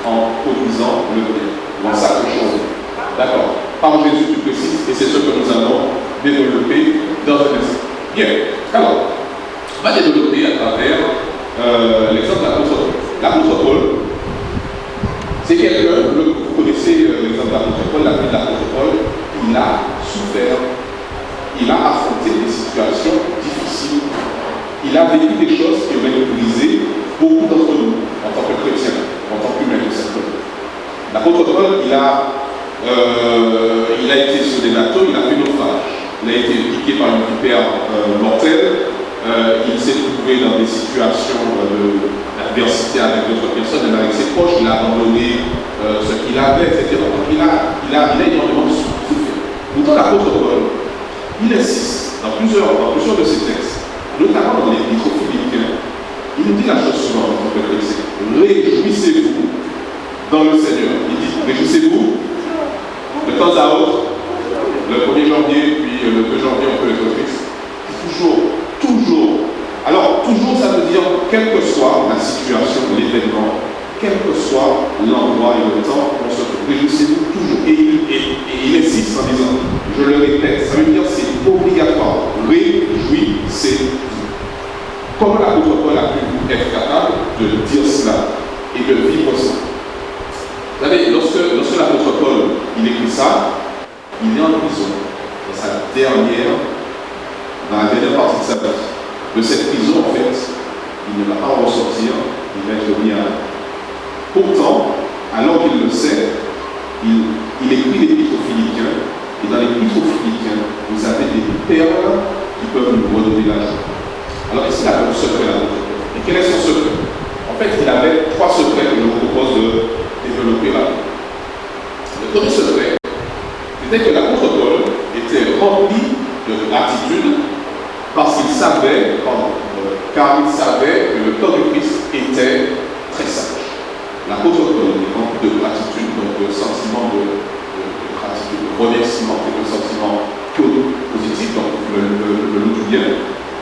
en produisant le bien. Dans ça que chose. D'accord. Par Jésus, tu précises, et c'est ce que nous allons développer dans un instant. Bien. Alors, on va développer à travers l'exemple de l'apôtre Paul. L'apôtre Paul, c'est quelqu'un, vous connaissez l'exemple de l'apôtre Paul, la vie de l'apôtre Paul, il a souffert, il a affronté des situations difficiles, il a vécu des choses qui auraient brisé beaucoup d'entre nous en tant que chrétiens, en tant qu'humains tout simplement. L'apôtre Paul, il a été sur des bateaux, il a fait naufrage. Il a été piqué par une vipère mortelle. Il s'est trouvé dans des situations d'adversité avec d'autres personnes, même avec ses proches. Il a abandonné ce qu'il avait, etc. Donc il a énormément souffert. Pourtant, l'apôtre Paul, il insiste dans plusieurs de ses textes, notamment dans l'Épître aux Philippiens. Il nous dit la chose suivante en tant que chrétien: réjouissez-vous dans le Seigneur. Il dit réjouissez-vous de temps à autre, le 1er janvier, puis le 2 janvier, on peut être triste. Toujours. Alors, toujours, ça veut dire, quelle que soit la situation, l'événement, quel que soit l'endroit et le temps, on se trouve. Réjouissez-vous toujours. Et il insiste en disant, je le répète, ça veut dire c'est obligatoire. Réjouissez-vous. Comment l'apôtre Paul a pu être capable de dire cela et de vivre ça? Vous savez, lorsque l'apôtre Paul il écrit ça, il est en prison, dans la dernière partie de sa vie. De cette prison, en fait, il ne va pas en ressortir, il va être mis à l'âme. Pourtant, alors qu'il le sait, il écrit l'Épître aux Philippiens, et dans l'Épître aux Philippiens, vous avez des perles qui peuvent nous redonner la joie. Alors, qu'est-ce qu'il a comme secret là? Et quel est son secret? En fait, il avait 3 secrets que je vous propose de développer là. Le premier secret, c'était que l'apôtre Paul était rempli de gratitude parce qu'il savait, car il savait que le corps du Christ était très sage. L'apôtre Paul est rempli de gratitude, donc de sentiment de gratitude, de remerciement, de sentiment positif, donc le lot du bien,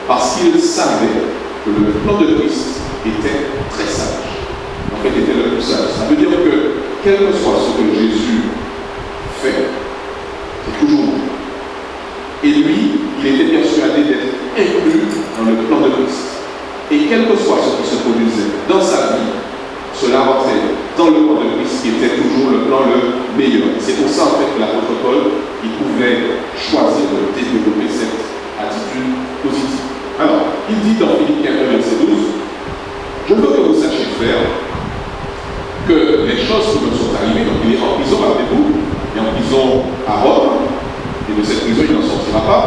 parce qu'il savait que le plan de Christ était très sage. En fait, était le plus sage. Ça veut dire que, quel que soit ce que Jésus fait, c'est toujours bon. Et lui, il était persuadé d'être inclus dans le plan de Christ. Et quel que soit ce qui se produisait dans sa vie, cela rentrait dans le plan de Christ qui était toujours le plan le meilleur. C'est pour ça en fait que l'apôtre Paul, il pouvait choisir de développer cette attitude positive. Alors, il dit dans Philippiens 1, verset 12, je veux que vous sachiez faire que les choses qui me sont arrivées, donc il est en prison, rappelez-vous, il est en prison à Rome, et de cette prison il n'en sortira pas,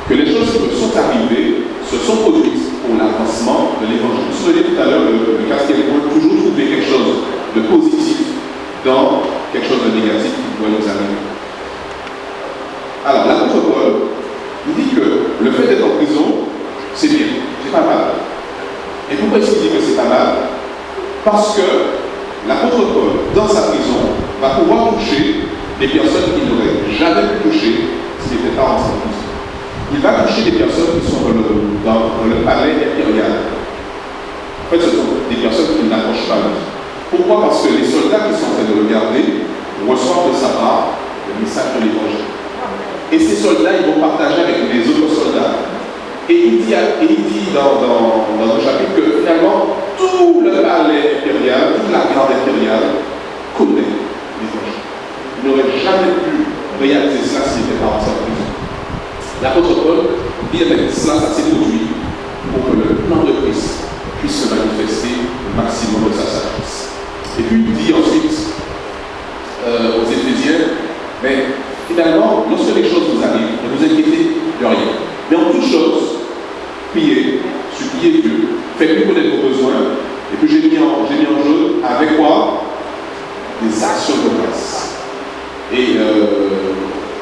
que les choses qui me sont arrivées se sont produites pour l'avancement de l'évangile. Je vous ai dit tout à l'heure, le 4e point, toujours trouver quelque chose de positif dans quelque chose de négatif qui doit nous arriver. Alors, l'apôtre Paul, il dit que le fait d'être en prison, c'est bien, c'est pas mal. Et pourquoi est-ce qu'il dit que c'est pas mal? Parce que l'apôtre Paul, dans sa prison, va pouvoir toucher des personnes qu'il n'aurait jamais pu toucher s'il n'était pas rentré en prison. Il va toucher des personnes qui sont dans le palais impérial. En fait, ce sont des personnes qui n'approchent pas lui. Pourquoi? Parce que les soldats qui sont en train de le garder reçoivent de sa part le message de l'évangile. Et ces soldats, ils vont partager avec les autres soldats. Et il dit dans le chapitre que finalement, tout le palais impérial, toute la garde impériale connaît l'évangile. Il n'aurait jamais pu réaliser cela s'il n'était pas rentré en prison. L'apôtre Paul dit que cela, ça s'est produit pour que le plan de Christ puisse se manifester au maximum de sa sagesse. Et puis il dit ensuite aux Éphésiens, mais finalement, lorsque les choses vous arrivent, ne vous inquiétez de rien. Mais en toute chose, priez, suppliez Dieu, faites-lui connaître vos besoins, et puis j'ai mis en jeu avec quoi? Des actions de grâce. Et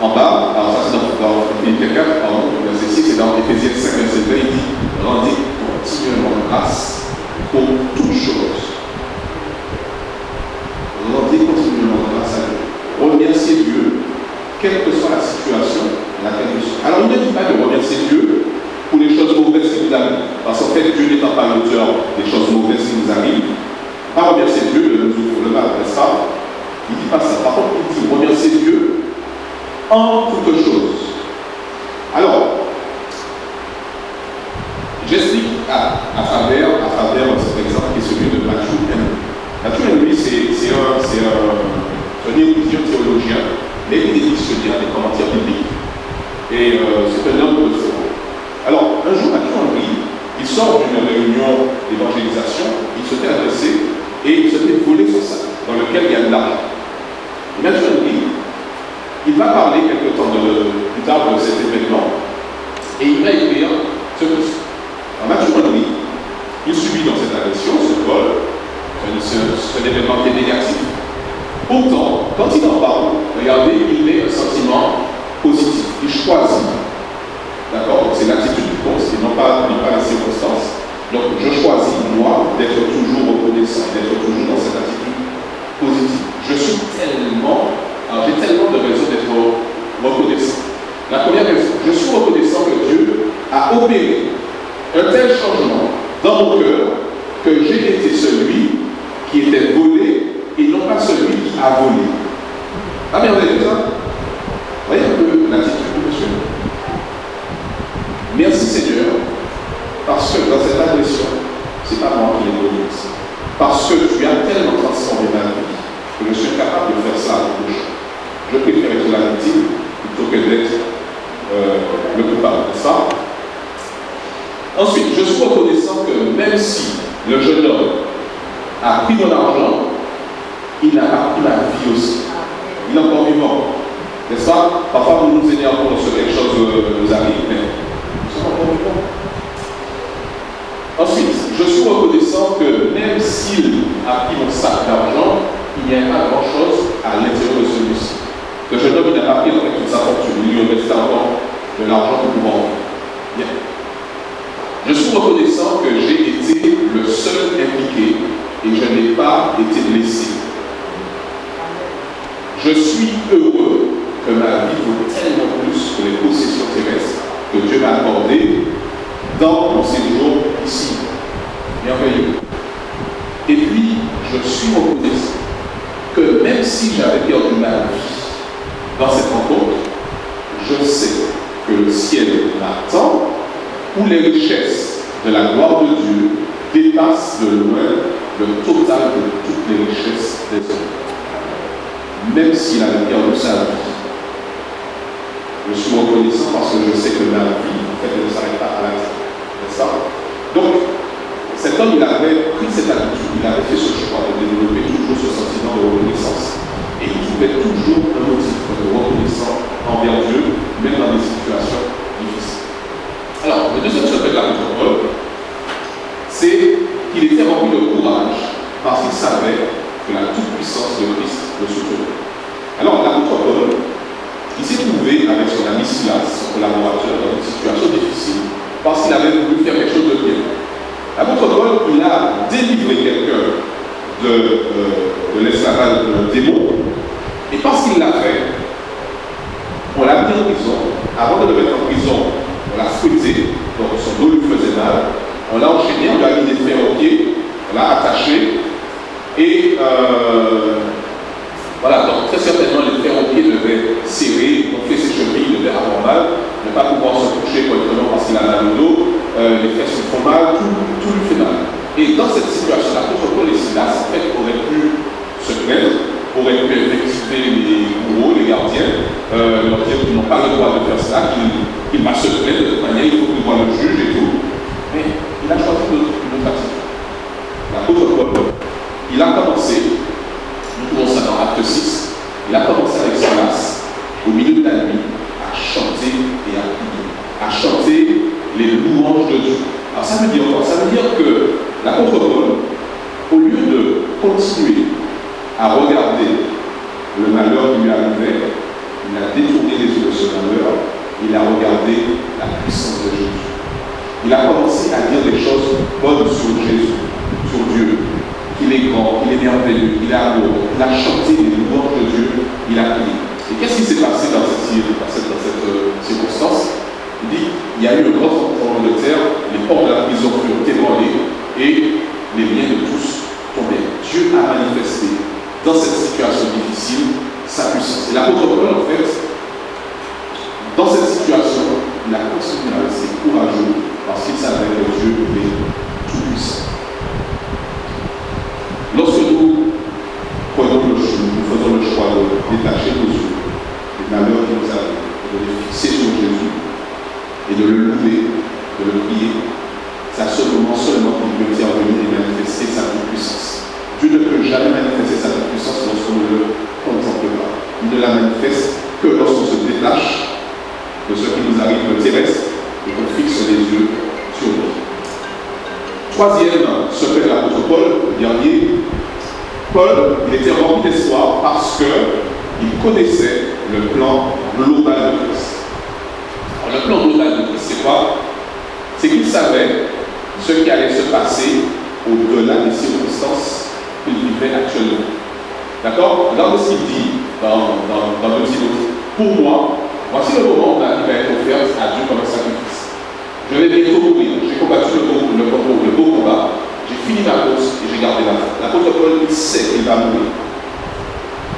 en bas, alors ça c'est dans Philippiens 4, pardon, verset 6, c'est dans Éphésiens 5, verset 20, il dit rendez continuellement grâce pour toutes choses. Rendez continuellement grâce à Dieu. Remerciez Dieu, quelle que soit la situation dans laquelle vous êtes. Alors il ne dit pas de remercier Dieu pour les choses mauvaises qui vous arrivent. Parce qu'en fait, Dieu n'étant pas l'auteur des choses mauvaises qui vous arrivent, pas remercier Dieu de nous ouvrir le mal, n'est-ce pas? Il ne dit pas ça. Par contre, il dit remercier Dieu en toutes choses. Alors, j'explique à travers cet exemple qui est celui de Matthew Henry. Matthew Henry, c'est un érudit théologien, mais il est dictionnaire des commentaires bibliques. Et c'est un homme de foi. Alors, un jour, Matthew Henry, il sort d'une réunion d'évangélisation, il se fait adresser et il se fait voler son sac, dans lequel il y a de l'argent. Et Matthew Henry, il va parler quelque temps plus tard de cet événement et il va écrire ce que c'est. Alors, Matthew Henry, il subit dans cette agression, ce vol, c'est un événement qui est négatif. Pourtant, quand il en parle, regardez, il met un sentiment positif, il choisit. D'accord? Donc c'est l'attitude du compte, et non pas les circonstances. Donc je choisis, moi, d'être toujours reconnaissant, d'être toujours dans cette attitude positive. J'ai tellement de raisons d'être reconnaissant. La première raison, je suis reconnaissant que Dieu a opéré un tel changement dans mon cœur que j'ai été celui qui était volé et non pas celui qui a volé. Ah bien, vous avez vu ça? Voyez un peu l'attitude de monsieur. Merci Seigneur, parce que dans cette agression, ce n'est pas moi qui l'ai volé. Parce que tu as tellement transformé ma vie que je suis capable de faire ça à la bouche. Je préfère être la victime plutôt que d'être le coupable, n'est-ce pas? Ensuite, je suis reconnaissant que même si le jeune homme a pris mon argent, il n'a pas pris ma vie aussi. Il est encore vivant, n'est-ce pas? Parfois, nous nous énervons lorsque quelque chose nous arrive, mais nous sommes encore vivants. Ensuite, je suis reconnaissant que même s'il a pris mon sac d'argent, il n'y a pas grand-chose à l'intérieur de celui-ci. Le jeune homme, il n'a pas pris en fait toute sa fortune. Il lui restait encore de l'argent pour pouvoir vivre. Bien. Je suis reconnaissant que j'ai été le seul impliqué et je n'ai pas été blessé. Je suis heureux que ma vie vaut tellement plus que les possessions terrestres que Dieu m'a accordées dans mon séjour ici. Merveilleux. Et puis, je suis reconnaissant que même si j'avais perdu ma vie dans cette rencontre, je sais que le ciel m'attend où les richesses de la gloire de Dieu dépassent de loin le total de toutes les richesses des hommes. Même s'il avait perdu sa vie, je suis reconnaissant parce que je sais que ma vie, en fait, ne s'arrête pas à la vie. N'est-ce pas? Donc, cet homme, il avait pris cette habitude, il avait fait ce choix de développer toujours ce sentiment de reconnaissance. Et il trouvait toujours un motif de reconnaissance envers Dieu, même dans des situations difficiles. Alors, le deuxième secret de l'apôtre Paul, c'est qu'il était rempli de courage parce qu'il savait que la toute-puissance de Christ le soutenait. Alors, l'apôtre Paul, il s'est trouvé avec son ami Silas, son collaborateur, dans une situation difficile parce qu'il avait voulu faire quelque chose de bien. L'apôtre Paul, il a délivré quelqu'un de l'esclavage de démon, et parce qu'il l'a fait, on l'a mis en prison. Avant de le mettre en prison, on l'a fouetté, donc son dos lui faisait mal. On l'a enchaîné, on lui a mis des fers aux pieds, on l'a attaché, et voilà, donc très certainement les fers aux pieds devaient serrer, gonfler ses chevilles, il devait avoir mal, ne pas pouvoir se coucher correctement parce qu'il a mal au dos, les fesses lui font mal, tout lui fait mal. Et dans cette situation, l'apôtre Paul et Silas, en fait, auraient pu se plaindre, auraient pu effectiver les bourreaux, les gardiens, leur dire qu'ils n'ont pas le droit de faire cela, qu'il va se plaindre de toute manière, il faut qu'il voit le juge et tout. Mais il a choisi une autre attitude. L'apôtre Paul, il a commencé, nous trouvons ça dans Acte 6, il a commencé avec Silas, au milieu de la nuit, à chanter et à prier, à chanter les louanges de Dieu. Alors ça veut dire quoi? Ça veut dire que l'apôtre Paul, au lieu de continuer à regarder le malheur qui lui arrivait, il a commencé à dire des choses bonnes sur Jésus, sur Dieu, qu'il est grand, qu'il est merveilleux, qu'il est amour. Il a chanté les louanges de Dieu, il a prié. Et qu'est-ce qui s'est passé dans cette circonstance? Il dit, il y a eu un grand tremblement de terre, les portes de la prison furent ébranlées et les liens de tous tombèrent. Dieu a manifesté dans cette situation difficile sa puissance. Et l'apôtre Paul, en fait, dans cette situation, il a continué à rester courageux parce qu'il savait que Dieu est tout-puissant. Lorsque nous faisons le choix de détacher nos yeux des malheurs qui nous arrivent, de les fixer sur Jésus et de le louer, de le prier, c'est à ce moment seulement qu'il peut intervenir et manifester sa toute-puissance. Dieu ne peut jamais manifester sa toute-puissance lorsqu'on ne le contemple pas. Il ne la manifeste que lorsqu'on se détache de ce qui nous arrive de terrestre et qu'on fixe les yeux sur lui. Troisième secret de l'apôtre Paul, le dernier, Paul, il était rempli d'espoir parce qu'il connaissait le plan global de Christ. Alors, le plan global de Christ, c'est quoi? C'est qu'il savait ce qui allait se passer au-delà des circonstances qu'il vivait actuellement. D'accord? Regardez ce qu'il dit dans le Timothée. Pour moi, voici le moment où ma vie va être offerte à Dieu comme un sacrifice. Je vais bientôt mourir. J'ai combattu le beau combat. J'ai fini ma course et j'ai gardé la foi. L'apôtre Paul, il sait qu'il va mourir.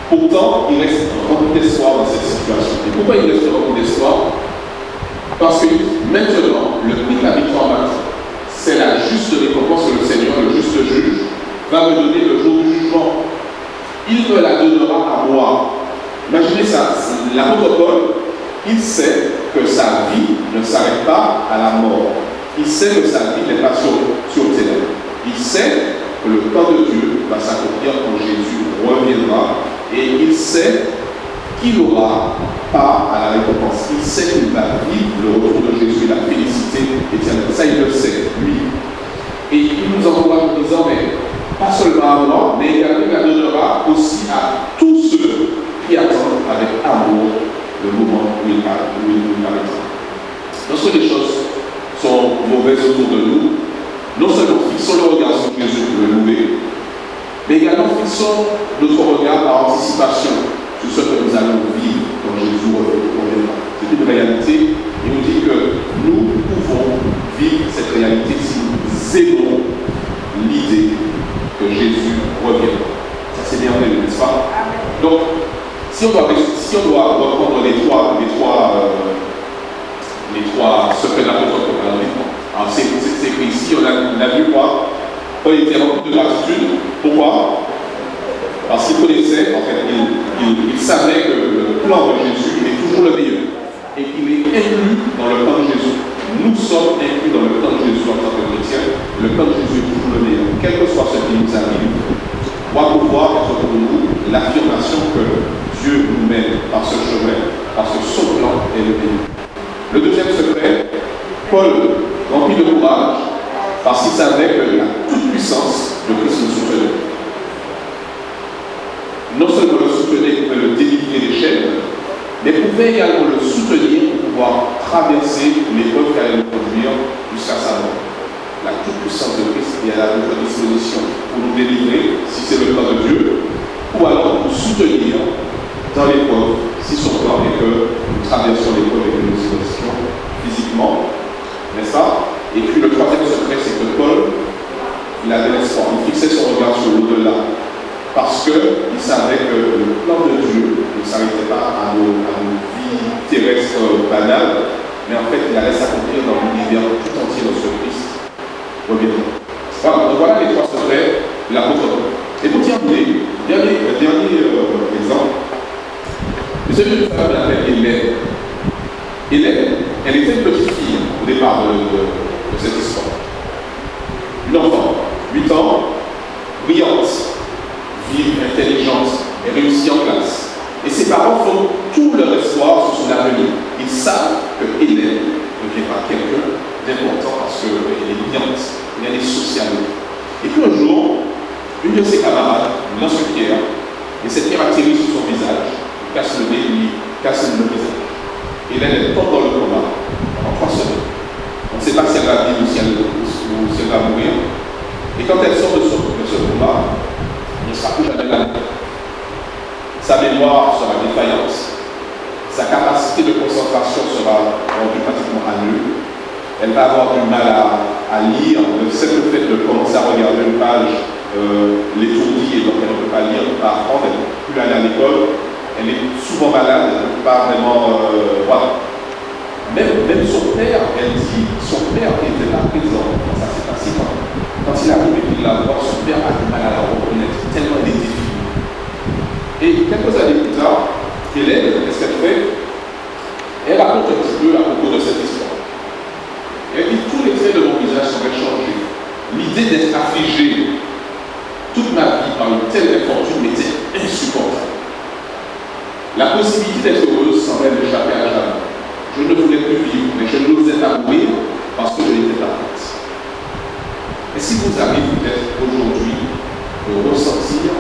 Pourtant, il reste rempli d'espoir dans cette situation. Et pourquoi il reste rempli d'espoir? Parce que maintenant, le prix de la victoire maintenant, c'est la juste récompense que le Seigneur, le juste juge, va me donner le jour du jugement. Il me la donnera à moi. Imaginez ça, l'apôtre Paul, il sait que sa vie ne s'arrête pas à la mort. Il sait que sa vie n'est pas sur terre. Il sait que le plan de Dieu va s'accomplir quand Jésus reviendra et il sait qu'il aura part à la récompense. Il sait qu'il va vivre le retour de Jésus et la félicité éternelle. Ça, il le sait, lui. Et il nous encourage en disant, mais pas seulement à moi, mais également il la donnera aussi à tous ceux qui attendent avec amour le moment où il arrêtera. Lorsque les choses sont mauvaises autour de nous, non seulement fixons le regard sur Jésus pour le louer, mais également fixons notre regard par anticipation sur ce que nous allons vivre quand Jésus reviendra. C'est une réalité et on dit que nous pouvons vivre cette réalité si nous aimons l'idée que Jésus reviendra. Ça c'est merveilleux, n'est-ce pas? Donc, si on doit reprendre les trois secrets de l'apôtre Paul, alors c'est écrit ici, on a vu quoi? Paul était rempli de gratitude. Pourquoi? Parce qu'il connaissait, en fait, il savait que le plan de Jésus est toujours le meilleur et qu'il est inclus dans le plan de Jésus. Nous sommes inclus dans le plan de Jésus en tant que chrétiens. Le plan de Jésus est toujours le meilleur. Quel que soit ce qui nous arrive, doit pouvoir être pour nous l'affirmation que Dieu nous mène par ce chemin, parce que son plan est le meilleur. Le deuxième secret, Paul, rempli de courage, parce qu'il savait que la toute-puissance de Christ le soutenait. Non seulement le soutenait, il pouvait le délivrer des chaînes, mais pouvait également le soutenir pour pouvoir traverser l'épreuve qui allait le conduire jusqu'à sa mort. La toute-puissance de Christ est à notre disposition pour nous délivrer, si c'est le plan de Dieu, ou alors nous soutenir dans l'épreuve, si son plan est que nous traversions l'épreuve et que nous y restions physiquement, n'est-ce pas? Et puis le troisième secret, c'est que Paul, il avait l'espoir, il fixait son regard sur l'au-delà, parce qu'il savait que le plan de Dieu ne s'arrêtait pas à nos vies terrestres banales, mais en fait, il allait s'accomplir dans l'univers tout entier lorsque Christ reviendra. Voilà les trois secrets de l'apôtre Paul. Et pour terminer, dernier exemple, c'est celui d'une femme qui s'appelle Hélène. Hélène, elle était une petite fille au départ de cette histoire. Une enfant, 8 ans, brillante, vive, intelligente, et réussie en classe. Et ses parents font tout leur espoir sur son avenir. Ils savent que Hélène ne deviendra quelqu'un d'important parce qu'elle est brillante, elle est sociale. Et puis un jour, une de ses camarades lui lance une pierre, et cette pierre atterrit sur son visage, lui casse le nez, lui casse le visage. Hélène, elle tombe dans le coma pendant 3 semaines. On ne sait pas si elle va vivre ou si elle va mourir. Et quand elle sort de ce combat, elle ne sera plus jamais là. Sa mémoire sera défaillante. Sa capacité de concentration sera rendue pratiquement à nul. Elle va avoir du mal à lire. Le simple fait de commencer à regarder une page l'étourdit et donc elle ne peut pas lire, elle ne peut pas apprendre, elle ne peut plus aller à l'école. Elle est souvent malade, elle ne peut pas vraiment. Voilà. Même son père, elle dit, son père qui était là présent quand ça s'est passé, quand il arrive et qu'il la voit, son père a du mal à la reconnaître, tellement elle est définie. Et quelques années plus tard, Hélène, qu'est-ce qu'elle fait? Elle raconte un petit peu à propos de cette histoire. Elle dit, tous les traits de mon visage seraient changés. L'idée d'être affligée toute ma vie par une telle infortune m'était insupportable. La possibilité d'être heureuse semblait m'échapper à jamais. Je ne voulais plus vivre, mais je n'osais pas mourir parce que je n'étais pas prête. Et si vous arrivez peut-être aujourd'hui de ressentir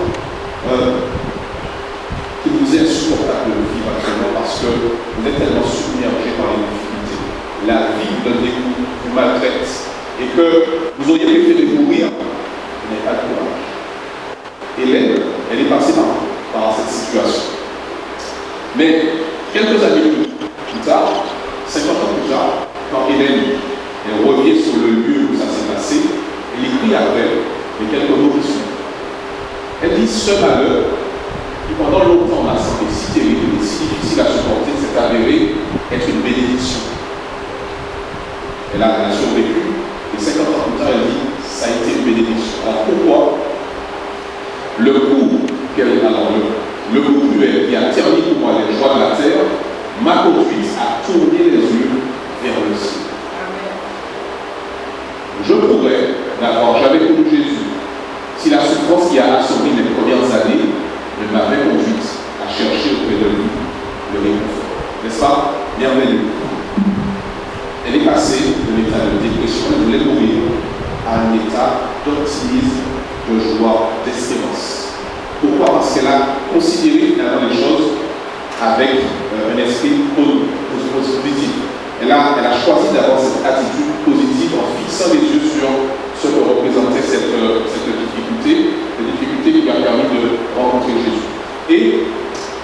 qu'il vous est insupportable de vivre actuellement parce que vous êtes tellement submergé par les difficultés, la vie vous donne des coups, vous maltraite, et que vous auriez préféré mourir, vous n'avez pas de courage. Hélène, elle est passée par cette situation. Mais quelques années plus tard, 50 ans plus tard, quand Hélène elle revient sur le lieu où ça s'est passé, elle écrit après les quelques mots qui suivent. Elle dit: ce malheur, qui pendant longtemps m'a semblé si terrible et si difficile à supporter, s'est avéré être une bénédiction. Elle a survécu, et 50 ans plus tard, elle dit: ça a été une bénédiction. Alors pourquoi? Le coup le coup cruel qui a terni pour moi les joies de la terre m'a conduite à tourner les yeux vers le ciel. Je pourrais n'avoir jamais connu Jésus si la souffrance qui a assommé les premières années ne m'avait conduite à chercher auprès de lui le réconfort. N'est-ce pas? Merveilleux. Elle est passée de l'état de dépression, elle voulait mourir, à un état d'optimisme, de joie, d'espérance. Pourquoi? Parce qu'elle a considéré finalement les choses avec un esprit positif. Elle a choisi d'avoir cette attitude positive en fixant les yeux sur ce que représentait cette difficulté, la difficulté qui lui a permis de rencontrer Jésus. Et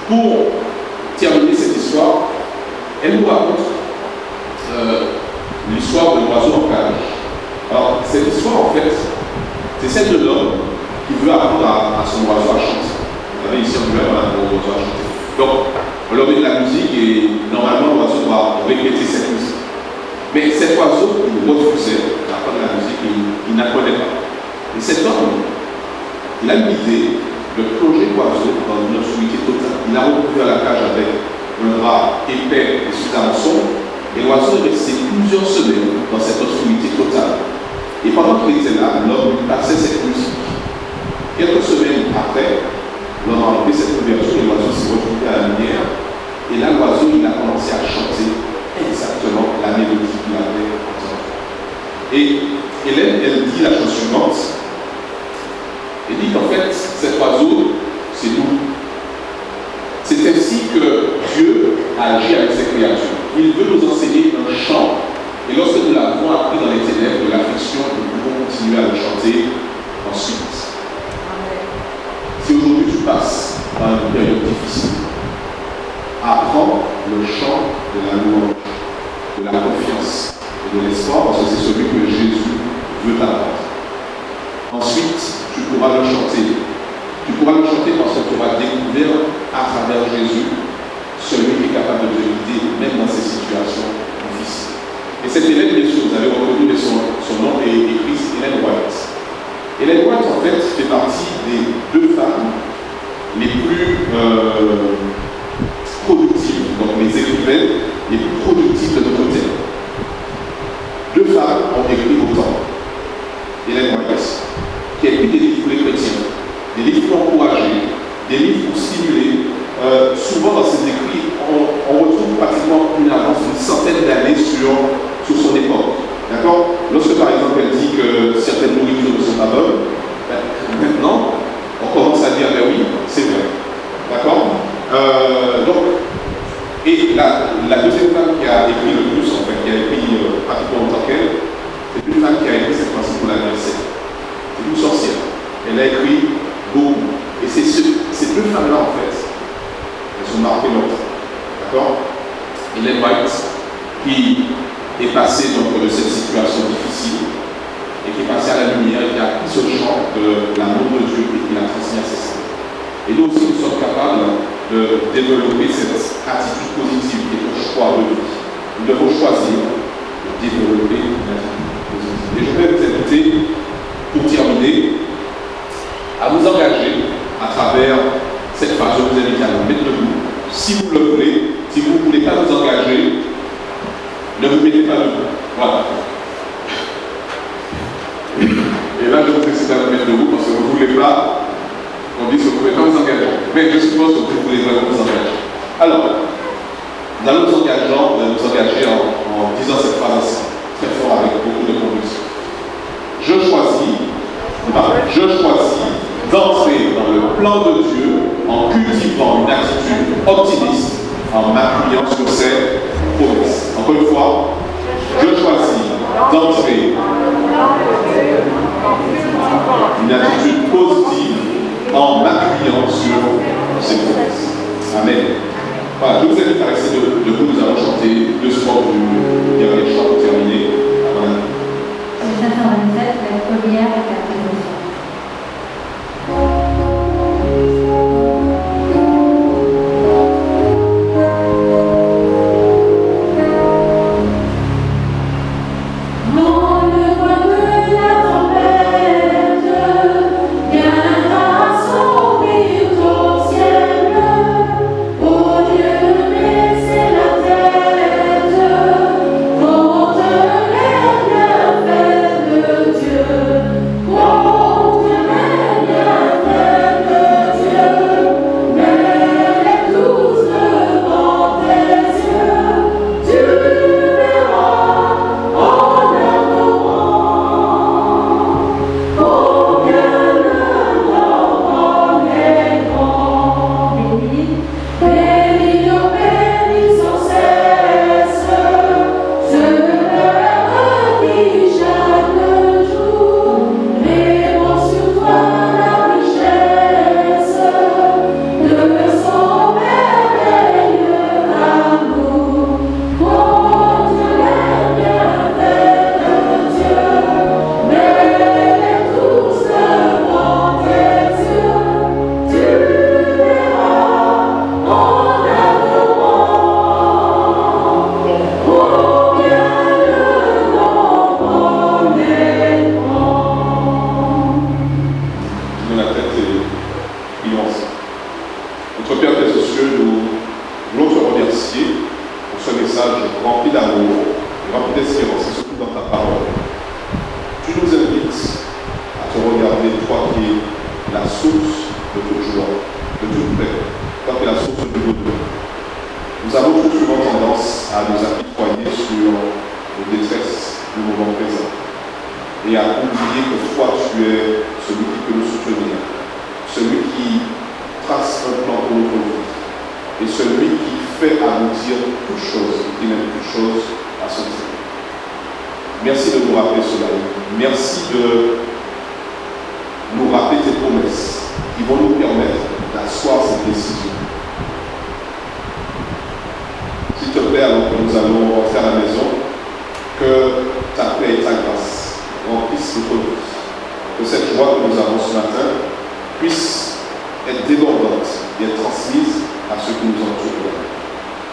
pour terminer cette histoire, elle nous raconte l'histoire de l'oiseau en cage. Alors, cette histoire, en fait, c'est celle de l'homme qui veut apprendre à son oiseau à chanter. Vous avez ici en Nouvelle, on a un oiseau à chanter. Donc, on leur met de la musique et normalement l'oiseau doit répéter cette musique. Mais cet oiseau, il refusait d'apprendre la musique et il n'apprenait pas. Et cet homme, il a l'idée de plonger l'oiseau dans une obscurité totale. Il a recouvert la cage avec un drap épais et suffisamment sombre, et l'oiseau est resté plusieurs semaines dans cette obscurité totale. Et pendant qu'il était là, l'homme lui passait cette musique. Quelques semaines après, l'homme a enlevé cette couverture et l'oiseau s'est retrouvé à la lumière. Et là, l'oiseau, il a commencé à chanter exactement la mélodie qu'il avait entendue. Et Hélène, elle dit la chose suivante. Elle dit qu'en fait, cet oiseau, c'est nous. C'est ainsi que Dieu agit avec ses créatures. Il veut nous enseigner un chant. Et lorsque nous l'avons appris dans les ténèbres de l'affliction, nous pouvons continuer à le chanter ensuite. Si aujourd'hui tu passes par une période difficile, apprends le chant de la louange, de la confiance et de l'espoir, parce que c'est celui que Jésus veut t'apprendre. Ensuite, tu pourras le chanter. Tu pourras le chanter parce que tu auras découvert à travers Jésus celui qui est capable de te guider, même dans ces situations difficiles. Et cette Hélène, bien sûr, vous avez reconnu son nom est écrit Hélène White. Hélène White, en fait, fait partie des deux femmes les plus productives, donc les écrivaines les plus productives de notre terre. Deux femmes ont écrit autant. Hélène White, qui a écrit des livres pour les chrétiens, des livres pour encourager, des livres pour stimuler. Souvent dans ses écrits, on retrouve pratiquement une avance d'une centaine d'années sur son époque. D'accord? Lorsque par exemple elle dit que certaines nourritures ne sont pas bonnes, maintenant on commence à dire ben oui, c'est vrai. D'accord? Et la deuxième femme qui a écrit le plus, en fait, qui a écrit pratiquement autant qu'elle, qu'elle, c'est une femme qui a écrit cette fois-ci pour l'anniversaire. C'est une sorcière. Elle a écrit beaucoup. Et c'est ces deux femmes-là, en fait, elles ont marqué notre. D'accord? Ellen White, qui est passée donc de cette situation difficile et qui est passée à la lumière et qui a pris ce champ de l'amour de Dieu et qui l'a transmis à ses sœurs. Et nous aussi, nous sommes capables de développer cette attitude positive qui est un choix de vie. Nous devons choisir de développer une attitude positive. Et je vais vous inviter, pour terminer, à vous engager à travers cette phase. Je vous invite à vous mettre debout. Si vous le voulez, si vous ne voulez pas vous engager, ne vous mettez pas debout. Voilà. Et là, je vous incite à vous mettre debout parce que vous ne voulez pas qu'on dise que vous ne pouvez pas vous engager. Mais je suppose que vous voulez vraiment vous engager. Alors, nous allons nous engager en disant cette phrase très fort avec beaucoup de conviction. Je choisis d'entrer dans le plan de Dieu en cultivant une attitude optimiste, en m'appuyant sur ses promesses. Encore une fois, je choisis d'entrer une attitude positive en m'appuyant sur ses promesses. Amen. Voilà, je vous invite à rester debout. Nous allons chanter le soir du dernier chant pour terminer. Voilà. Le 527, la première et la présentation.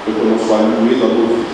Que l'on soit loué dans nos vies,